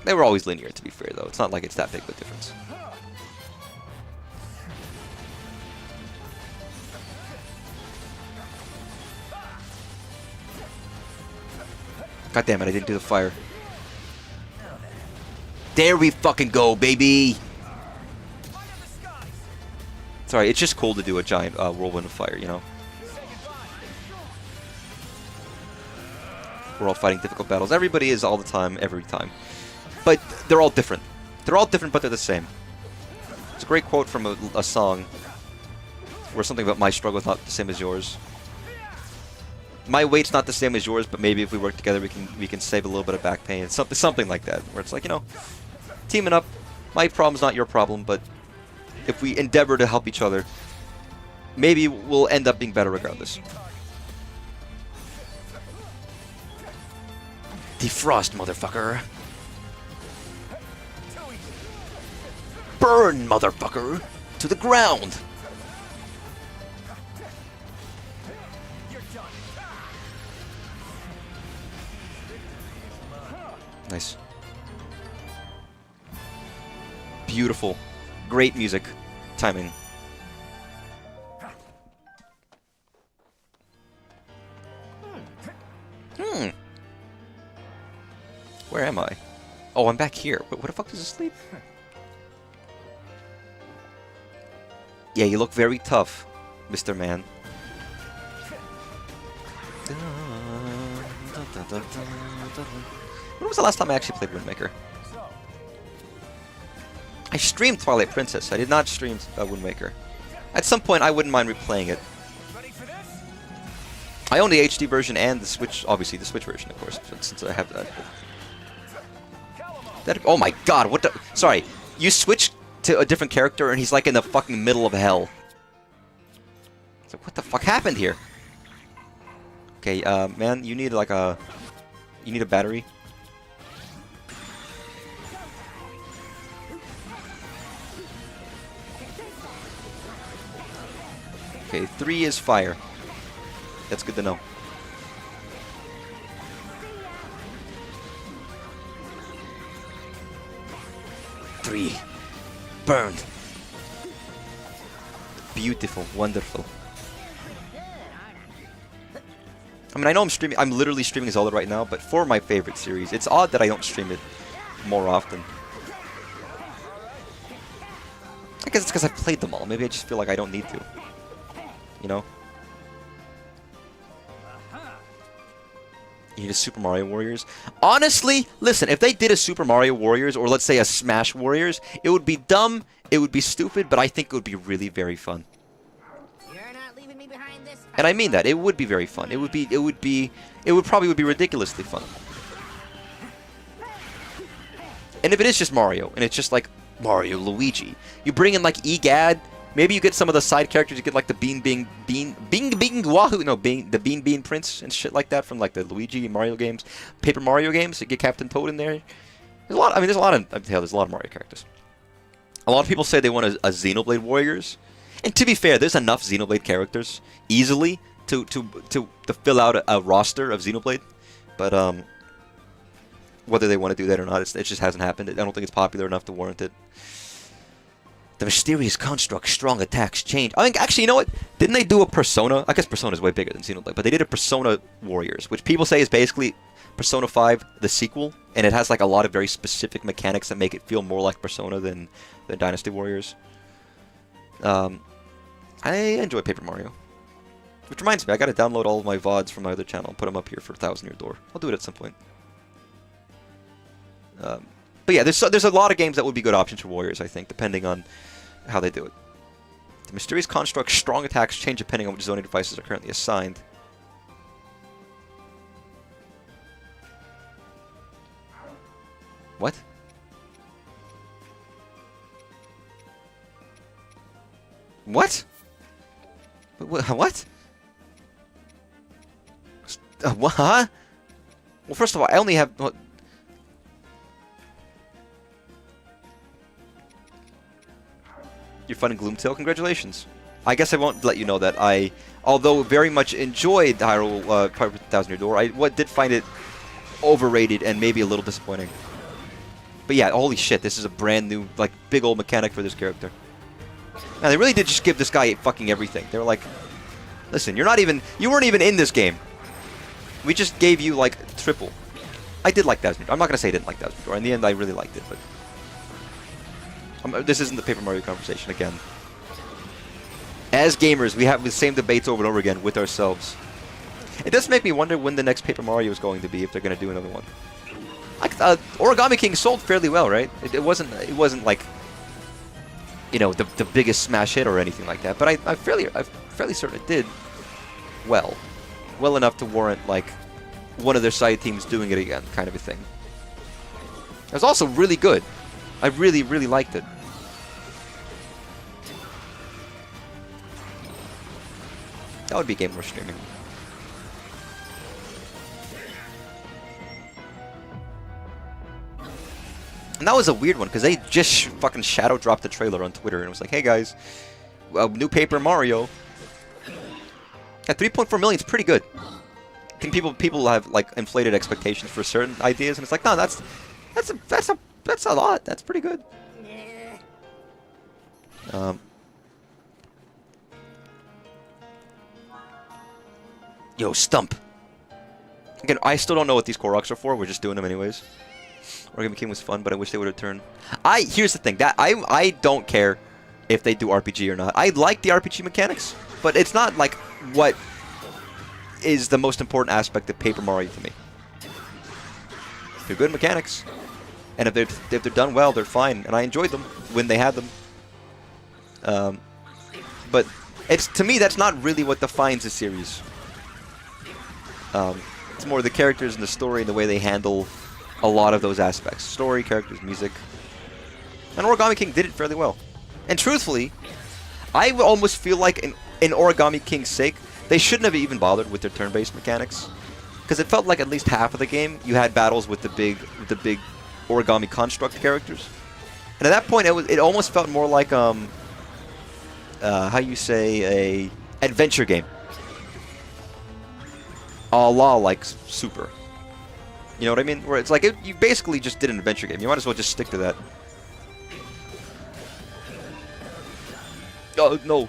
A: They were always linear, to be fair, though. It's not like it's that big of a difference. God damn it, I didn't do the fire. There we fucking go, baby! Sorry, it's just cool to do a giant whirlwind of fire, you know? We're all fighting difficult battles. Everybody is all the time, every time. But they're all different. They're all different, but they're the same. It's a great quote from a song where something about my struggle is not the same as yours. My weight's not the same as yours, but maybe if we work together, we can save a little bit of back pain. Something like that, where it's like, teaming up. My problem's not your problem, but if we endeavor to help each other, maybe we'll end up being better regardless. Defrost, motherfucker. Burn, motherfucker, to the ground. Nice. Beautiful. Great music. Timing. Where am I? Oh, I'm back here. Wait, what the fuck does this lead? Yeah, you look very tough, Mr. Man. When was the last time I actually played Wind Waker? I streamed Twilight Princess. I did not stream Wind Waker. At some point, I wouldn't mind replaying it. I own the HD version and the Switch, obviously the Switch version, of course, since I have that. Oh my god, what the... Sorry, you switch to a different character and he's like in the fucking middle of hell. It's like, what the fuck happened here? Okay, man, you need like a... You need a battery. Okay, 3 is fire. That's good to know. free. Burn. Beautiful, wonderful. I mean, I know I'm literally streaming Zelda right now, but for my favorite series, it's odd that I don't stream it more often. I guess it's because I've played them all. Maybe I just feel like I don't need to. You know? You need a Super Mario Warriors? Honestly, listen, if they did a Super Mario Warriors, or let's say a Smash Warriors, it would be dumb, it would be stupid, but I think it would be really very fun. And I mean that, it would be very fun. It would probably be ridiculously fun. And if it is just Mario, and it's just like Mario, Luigi, you bring in like Egad, maybe you get some of the side characters, you get like the Bean Wahoo, no, the Bean Prince and shit like that from like the Luigi Mario games, Paper Mario games, you get Captain Toad in there. There's a lot, there's a lot of Mario characters. A lot of people say they want a Xenoblade Warriors. And to be fair, there's enough Xenoblade characters easily to fill out a roster of Xenoblade. But whether they want to do that or not, it just hasn't happened. I don't think it's popular enough to warrant it. The mysterious construct, strong attacks, change. I think, actually, you know what? Didn't they do a Persona? I guess Persona is way bigger than Xenoblade, but they did a Persona Warriors, which people say is basically Persona 5, the sequel, and it has like a lot of very specific mechanics that make it feel more like Persona than Dynasty Warriors. I enjoy Paper Mario. Which reminds me, I gotta download all of my VODs from my other channel and put them up here for 1,000 Year Door. I'll do it at some point. But yeah, there's a lot of games that would be good options for Warriors, I think, depending on how they do it. The mysterious construct, strong attacks change depending on which zoning devices are currently assigned. What? What? What? What? Huh? Well, first of all, I only have... What? You're fun in Gloomtail? Congratulations. I guess I won't let you know that I, although very much enjoyed Hyrule 1,000 Year Door, I did find it overrated and maybe a little disappointing. But yeah, holy shit, this is a brand new, like, big old mechanic for this character. Now, they really did just give this guy fucking everything. They were like, listen, you weren't even in this game. We just gave you, like, triple. I did like 1,000 Year Door. I'm not going to say I didn't like 1,000 Year Door. In the end, I really liked it, but... this isn't the Paper Mario conversation again. As gamers, we have the same debates over and over again with ourselves. It does make me wonder when the next Paper Mario is going to be, if they're going to do another one. Like, Origami King sold fairly well, right? It wasn't like, you know, the biggest smash hit or anything like that. But I'm fairly certain it did well enough to warrant like one of their side teams doing it again, kind of a thing. It was also really good. I really, really liked it. That would be a game worth streaming. And that was a weird one, because they just fucking shadow dropped the trailer on Twitter, and it was like, hey guys, new Paper Mario. Yeah, 3.4 million is pretty good. I think people have like inflated expectations for certain ideas, and it's like, no, that's a lot. That's pretty good. Yo, Stump. Again, I still don't know what these Koroks are for. We're just doing them anyways. Origami King was fun, but I wish they would return. Here's the thing. I don't care if they do RPG or not. I like the RPG mechanics, but it's not like what is the most important aspect of Paper Mario to me. They're good mechanics. And if they're done well, they're fine. And I enjoyed them when they had them. But to me, that's not really what defines a series. It's more the characters and the story and the way they handle a lot of those aspects. Story, characters, music. And Origami King did it fairly well. And truthfully, I almost feel like in Origami King's sake, they shouldn't have even bothered with their turn-based mechanics. Because it felt like at least half of the game, you had battles with the big Origami Construct characters. And at that point, it almost felt more like, how you say, a adventure game. A la like Super. You know what I mean? Where it's like, you basically just did an adventure game. You might as well just stick to that. Oh no.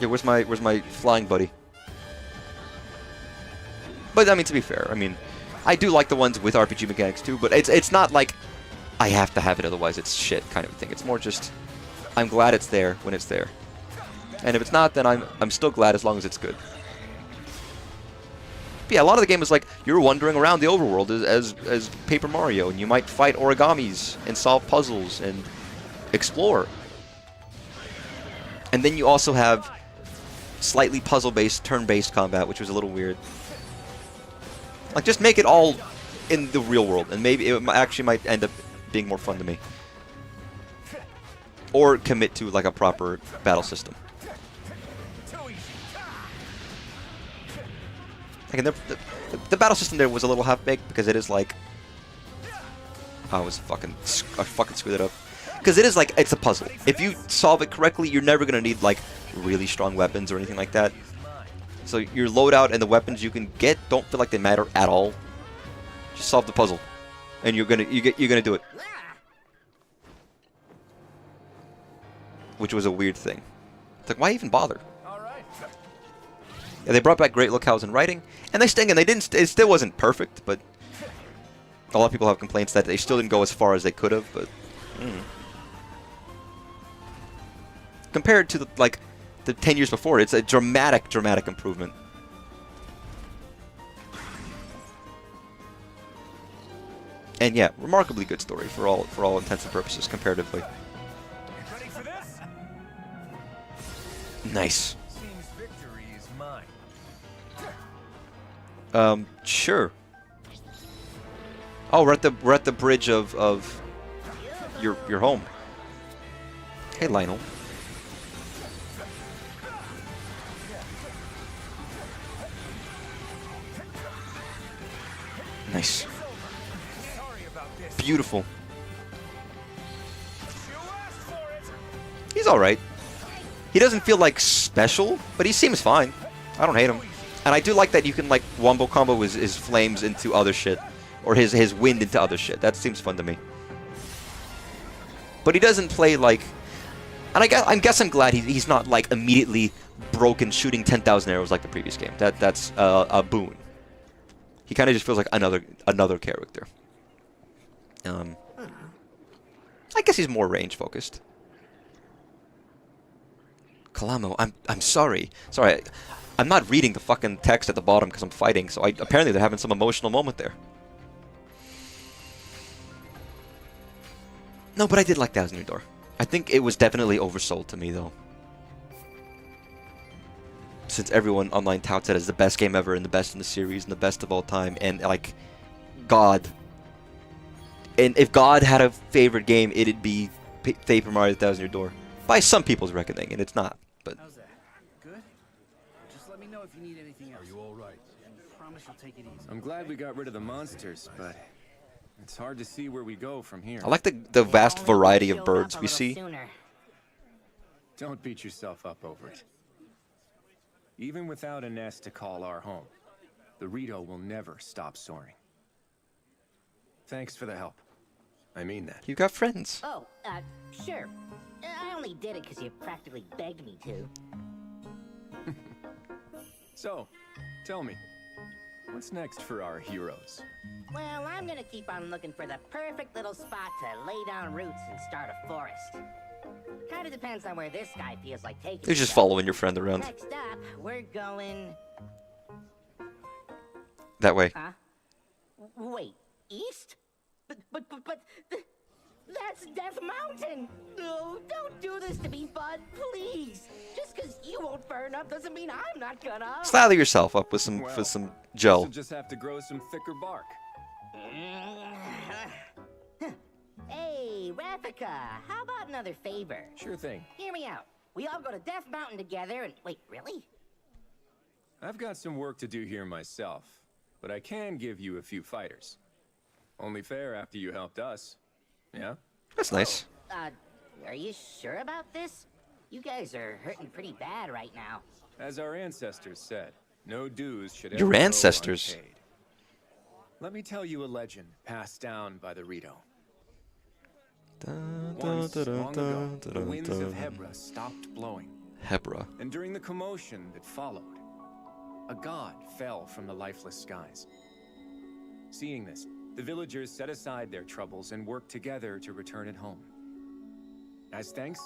A: Yeah, where's my flying buddy? But I mean, to be fair, I mean, I do like the ones with RPG mechanics too. But it's not like I have to have it, otherwise it's shit kind of a thing. It's more just I'm glad it's there when it's there, and if it's not, then I'm still glad as long as it's good. But yeah, a lot of the game is like you're wandering around the overworld as Paper Mario, and you might fight origamis and solve puzzles and explore. And then you also have slightly puzzle-based, turn-based combat, which was a little weird. Like, just make it all in the real world, and maybe it actually might end up being more fun to me. Or commit to, like, a proper battle system. Again, the battle system there was a little half-baked, because it is like... I fucking screwed it up. Because it is like, it's a puzzle. If you solve it correctly, you're never going to need, like, really strong weapons or anything like that. So your loadout and the weapons you can get don't feel like they matter at all. Just solve the puzzle, and you're gonna do it. Which was a weird thing. It's like, why even bother? Yeah, they brought back great locales and writing, and they sting, and they didn't. It still wasn't perfect, but a lot of people have complaints that they still didn't go as far as they could have. But compared to the 10 years before, it's a dramatic improvement. And yeah, remarkably good story for all intents and purposes comparatively.
B: Ready for this?
A: Nice.
B: Seems victory is mine.
A: Sure. Oh, we're at the bridge of your home. Hey, Lionel. Nice. Beautiful. He's alright. He doesn't feel like special, but he seems fine. I don't hate him. And I do like that you can like wombo combo his flames into other shit. Or his wind into other shit. That seems fun to me. But he doesn't play like... And I guess I'm glad he's not like immediately broken shooting 10,000 arrows like the previous game. That's a boon. He kind of just feels like another character. I guess he's more range focused. Kalamo, I'm sorry. Sorry, I'm not reading the fucking text at the bottom because I'm fighting. So apparently they're having some emotional moment there. No, but I did like Thousand Year Door. I think it was definitely oversold to me though. Since everyone online touts it as the best game ever and the best in the series and the best of all time, and like God. And if God had a favorite game, it'd be Paper Mario: Thousand Year Door. By some people's reckoning, and it's not. But
J: how's that? Good? Just let me know if you need anything else. Are you all right? I promise you'll take it easy.
I: I'm glad we got rid of the monsters, but it's hard to see where we go from here.
A: I like the vast variety of birds we see.
I: Don't beat yourself up over it. Even without a nest to call our home, the Rito will never stop soaring. Thanks for the help. I mean that.
A: You got friends.
H: Oh, sure. I only did it because you practically begged me to.
I: So, tell me, what's next for our heroes?
H: Well, I'm gonna keep on looking for the perfect little spot to lay down roots and start a forest. Kinda depends on where this guy feels like taking.
A: You're just following your friend around.
H: Next up, we're going...
A: That way.
H: Huh? Wait, east? But that's Death Mountain! No, don't do this to me, bud, please! Just because you won't burn up doesn't mean I'm not gonna!
A: Slather yourself up with some gel.
I: You'll just have to grow some thicker bark.
H: Hey, Rafika, how about another favor?
I: Sure thing.
H: Hear me out. We all go to Death Mountain together and... Wait, really?
I: I've got some work to do here myself, but I can give you a few fighters. Only fair after you helped us. Yeah?
A: That's nice.
H: Are you sure about this? You guys are hurting pretty bad right now.
I: As our ancestors said, no dues should ever
A: Your
I: go
A: ancestors.
I: unpaid. Let me tell you a legend passed down by the Rito. Once, long ago, the winds of Hebra stopped blowing.
A: Hebra.
I: And during the commotion that followed, a god fell from the lifeless skies. Seeing this, the villagers set aside their troubles and worked together to return it home. As thanks,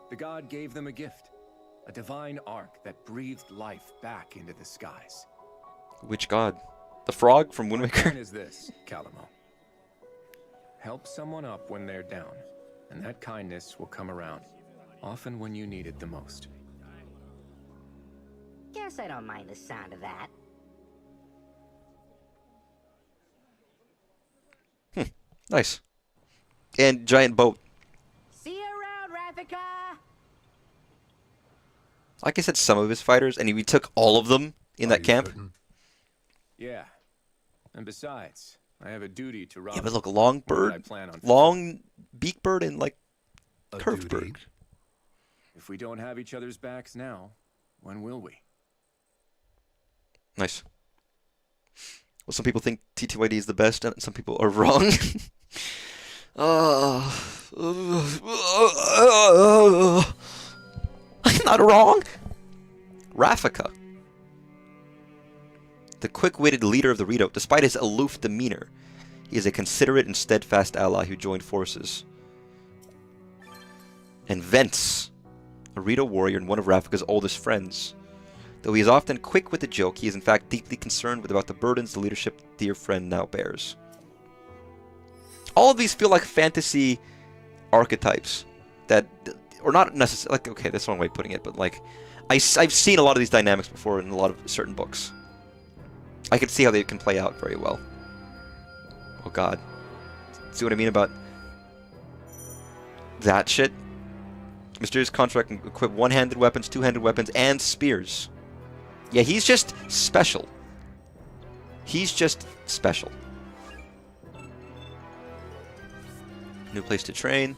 I: the god gave them a gift, a divine ark that breathed life back into the skies.
A: Which god? The frog from Wind Waker?
I: What is this, Calamo? Help someone up when they're down, and that kindness will come around, often when you need it the most.
H: Guess I don't mind the sound of that.
A: Nice. And giant boat.
H: See you around, Rafika!
A: Like I said, some of his fighters, and we took all of them in that camp.
I: Yeah. And besides, I have a duty to rob.
A: Yeah, but look, long bird, long beak bird, and like curved bird.
I: If we don't have each other's backs now, when will we?
A: Nice. Well, some people think TTYD is the best, and some people are wrong. I'm not wrong. Rafika, the quick-witted leader of the Rito, despite his aloof demeanor, he is a considerate and steadfast ally who joined forces. And Vence, a Rito warrior and one of Rafika's oldest friends. Though he is often quick with the joke, he is in fact deeply concerned about the burdens the leadership dear friend now bears. All of these feel like fantasy archetypes that, or not necessarily, like, okay, that's one way of putting it, but like, I've seen a lot of these dynamics before in a lot of certain books. I can see how they can play out very well. Oh god. See what I mean about that shit? Mysterious contract can equip one-handed weapons, two-handed weapons, and spears. Yeah, he's just special. He's just special. New place to train.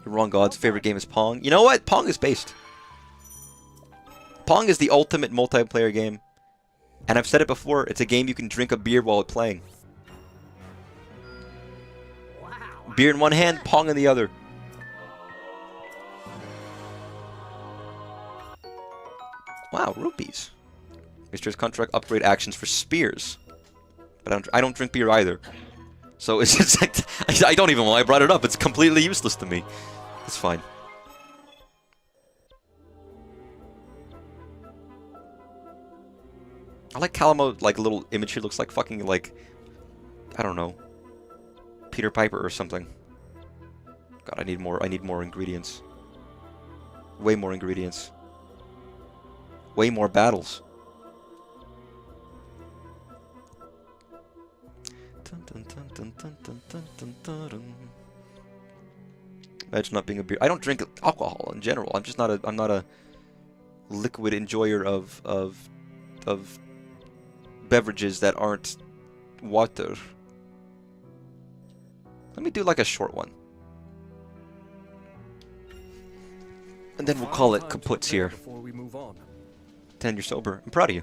A: You're wrong, God's favorite game is Pong. You know what? Pong is based. Pong is the ultimate multiplayer game. And I've said it before, it's a game you can drink a beer while playing. Beer in one hand, Pong in the other. Wow, rupees. Mysterious contract upgrade actions for spears. But I don't drink beer either. So it's just like, I don't even know why I brought it up. It's completely useless to me. It's fine. I like Calamo, like, little image here looks like fucking, like, I don't know, Peter Piper or something. God, I need more ingredients. Way more ingredients. Way more battles. Imagine not being a beer. I don't drink alcohol in general. I'm just not a liquid enjoyer of beverages that aren't water. Let me do like a short one. And then we'll call it kaputs here. 10, you're sober. I'm proud of you.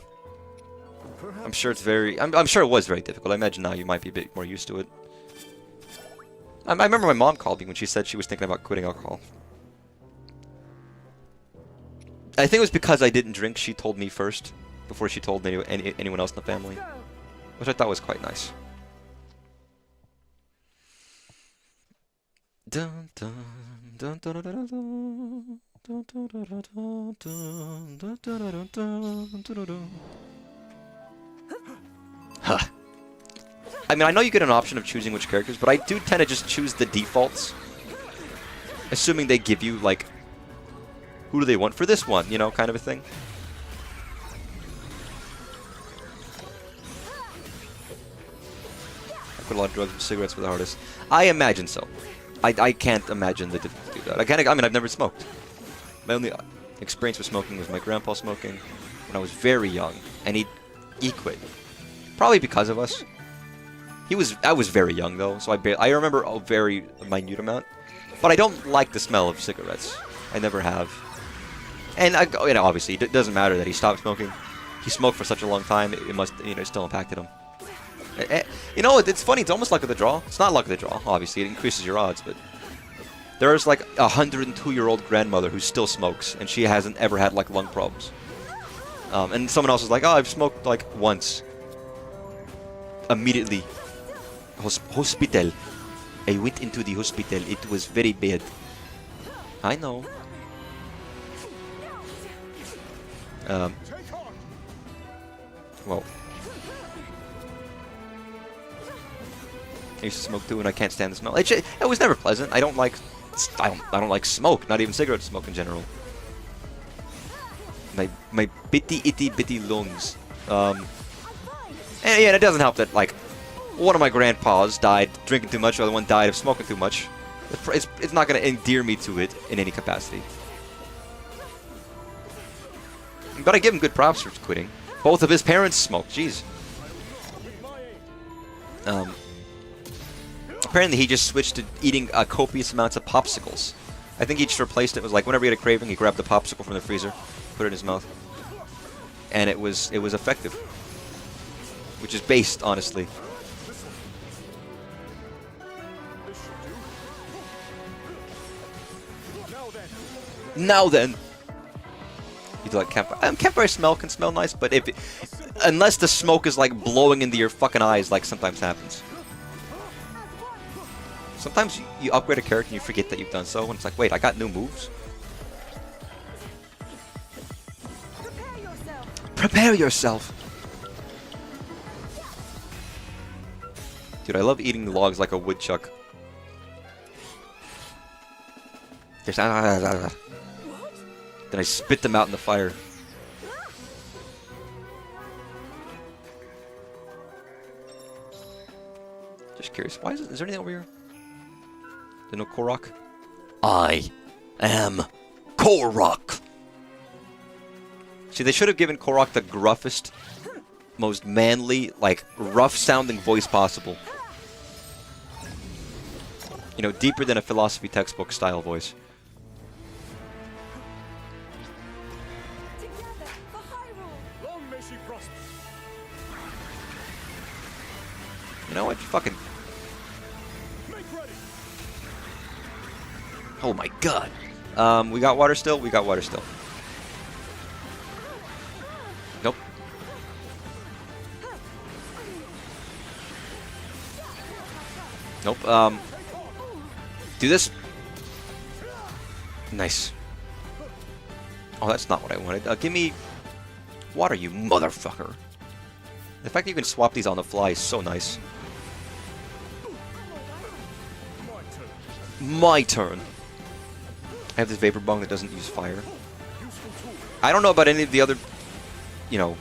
A: I'm sure it's very... I'm sure it was very difficult. I imagine now you might be a bit more used to it. I remember my mom called me when she said she was thinking about quitting alcohol. I think it was because I didn't drink. She told me first, before she told anyone else in the family. Which I thought was quite nice. Dun, dun, dun, dun, dun, dun, dun. Huh. I mean, I know you get an option of choosing which characters, but I do tend to just choose the defaults. Assuming they give you, like, who do they want for this one, you know, kind of a thing. I put a lot of drugs and cigarettes for the hardest. I imagine so. I can't imagine the difficulty of that. I mean, I've never smoked. My only experience with smoking was my grandpa smoking when I was very young, and he quit. Probably because of us. I was very young though, so I remember a very minute amount. But I don't like the smell of cigarettes. I never have. And you know, obviously, it doesn't matter that he stopped smoking. He smoked for such a long time. It must, you know, it still impacted him. You know, it's funny. It's almost luck of the draw. It's not luck of the draw. Obviously, it increases your odds, but There's like a 102-year-old grandmother who still smokes, and she hasn't ever had like lung problems. And someone else is like, oh, I've smoked like once. Immediately, hospital. I went into the hospital. It was very bad. I know. Well, I used to smoke too, and I can't stand the smell. It was never pleasant. I don't like like smoke. Not even cigarette smoke in general. My bitty lungs. And yeah, it doesn't help that like one of my grandpas died drinking too much, the other one died of smoking too much. It's not going to endear me to it in any capacity. But I give him good props for quitting. Both of his parents smoke. Jeez. Apparently he just switched to eating copious amounts of popsicles. I think he just replaced it. It was like whenever he had a craving, he grabbed the popsicle from the freezer, put it in his mouth, and it was effective. Which is based, honestly. Now then. You do like campfire. Campfire smell can smell nice, but unless the smoke is like blowing into your fucking eyes, like sometimes happens. Sometimes you upgrade a character and you forget that you've done so, and it's like, wait, I got new moves. Prepare yourself. Dude, I love eating logs like a woodchuck. Just then I spit them out in the fire. Just curious, why is there anything over here? There's no Korok? I am Korok! See, they should have given Korok the gruffest, most manly, like, rough-sounding voice possible. You know, deeper than a philosophy textbook style voice. You know what? Fucking... Oh my god. We got water still? We got water still. Nope. Nope. Do this. Nice. Oh, that's not what I wanted. Give me water, you motherfucker. The fact that you can swap these on the fly is so nice. My turn. I have this vapor bong that doesn't use fire. I don't know about any of the other, you know,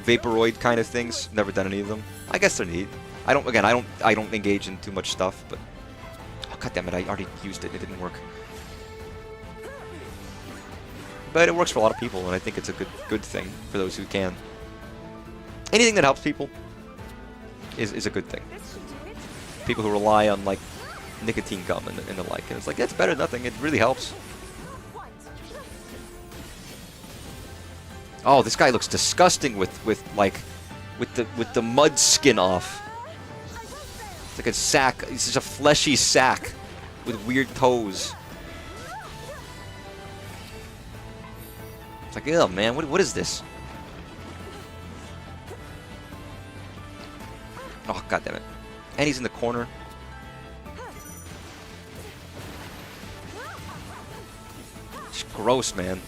A: vaporoid kind of things. Never done any of them. I guess they're neat. I don't engage in too much stuff, but oh god damn it, I already used it. It didn't work. But it works for a lot of people, and I think it's a good thing for those who can. Anything that helps people is a good thing. People who rely on like nicotine gum and the like, and it's like that's better than nothing. It really helps. Oh, this guy looks disgusting with the mud skin off. It's like a sack. It's just a fleshy sack with weird toes. It's like, oh man, what is this? Oh god damn it! And he's in the corner. It's gross, man.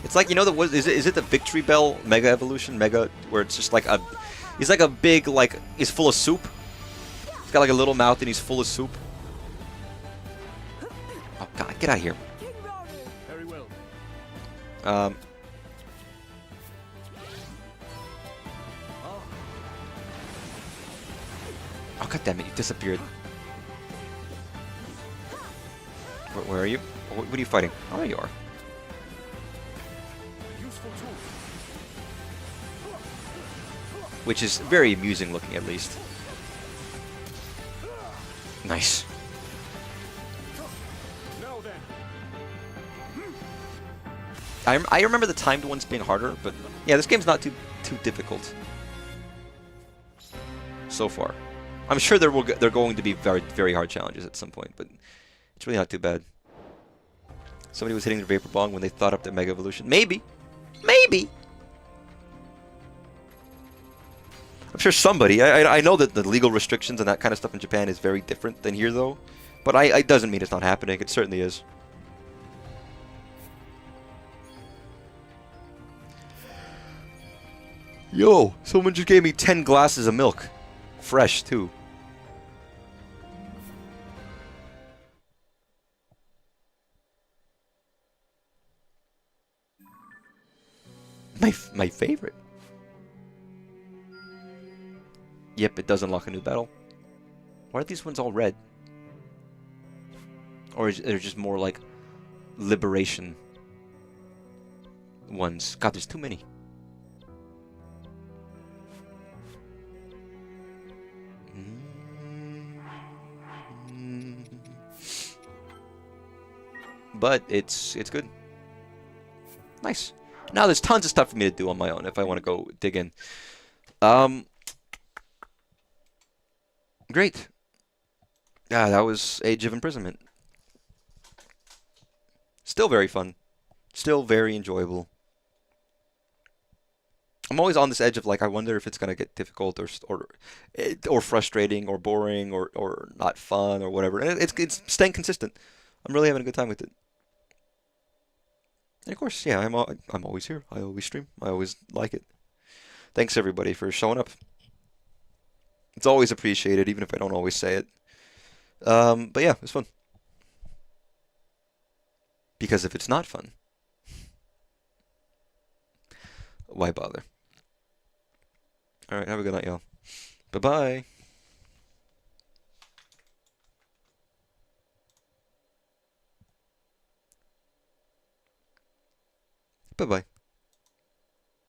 A: It's like, you know, is it the Victory Bell Mega Evolution? Where it's just like he's like a big, like, he's full of soup. He's got like a little mouth and he's full of soup. Oh god, get out of here.
B: Very well.
A: Oh god damn it, you disappeared. Where are you? What are you fighting? Oh, there you are. Which is very amusing looking, at least. Nice. I remember the timed ones being harder, but yeah, this game's not too difficult so far. I'm sure there are going to be very, very hard challenges at some point, but it's really not too bad. Somebody was hitting their Vapor Bong when they thought up their Mega Evolution. Maybe. Maybe. I'm sure somebody. I know that the legal restrictions and that kind of stuff in Japan is very different than here, though. But it doesn't mean it's not happening. It certainly is. Yo, someone just gave me 10 glasses of milk. Fresh, too. My favorite. Yep, it does unlock a new battle. Why are these ones all red? Or is there just more like liberation ones? God, there's too many. But it's good. Nice. Now there's tons of stuff for me to do on my own if I want to go dig in. Great. Yeah, that was Age of Imprisonment. Still very fun. Still very enjoyable. I'm always on this edge of like, I wonder if it's gonna get difficult or frustrating or boring or not fun or whatever. And it's staying consistent. I'm really having a good time with it. And of course, yeah, I'm always here. I always stream. I always like it. Thanks everybody for showing up. It's always appreciated, even if I don't always say it. But yeah, it's fun. Because if it's not fun, why bother? Alright, have a good night, y'all. Bye-bye. Bye-bye.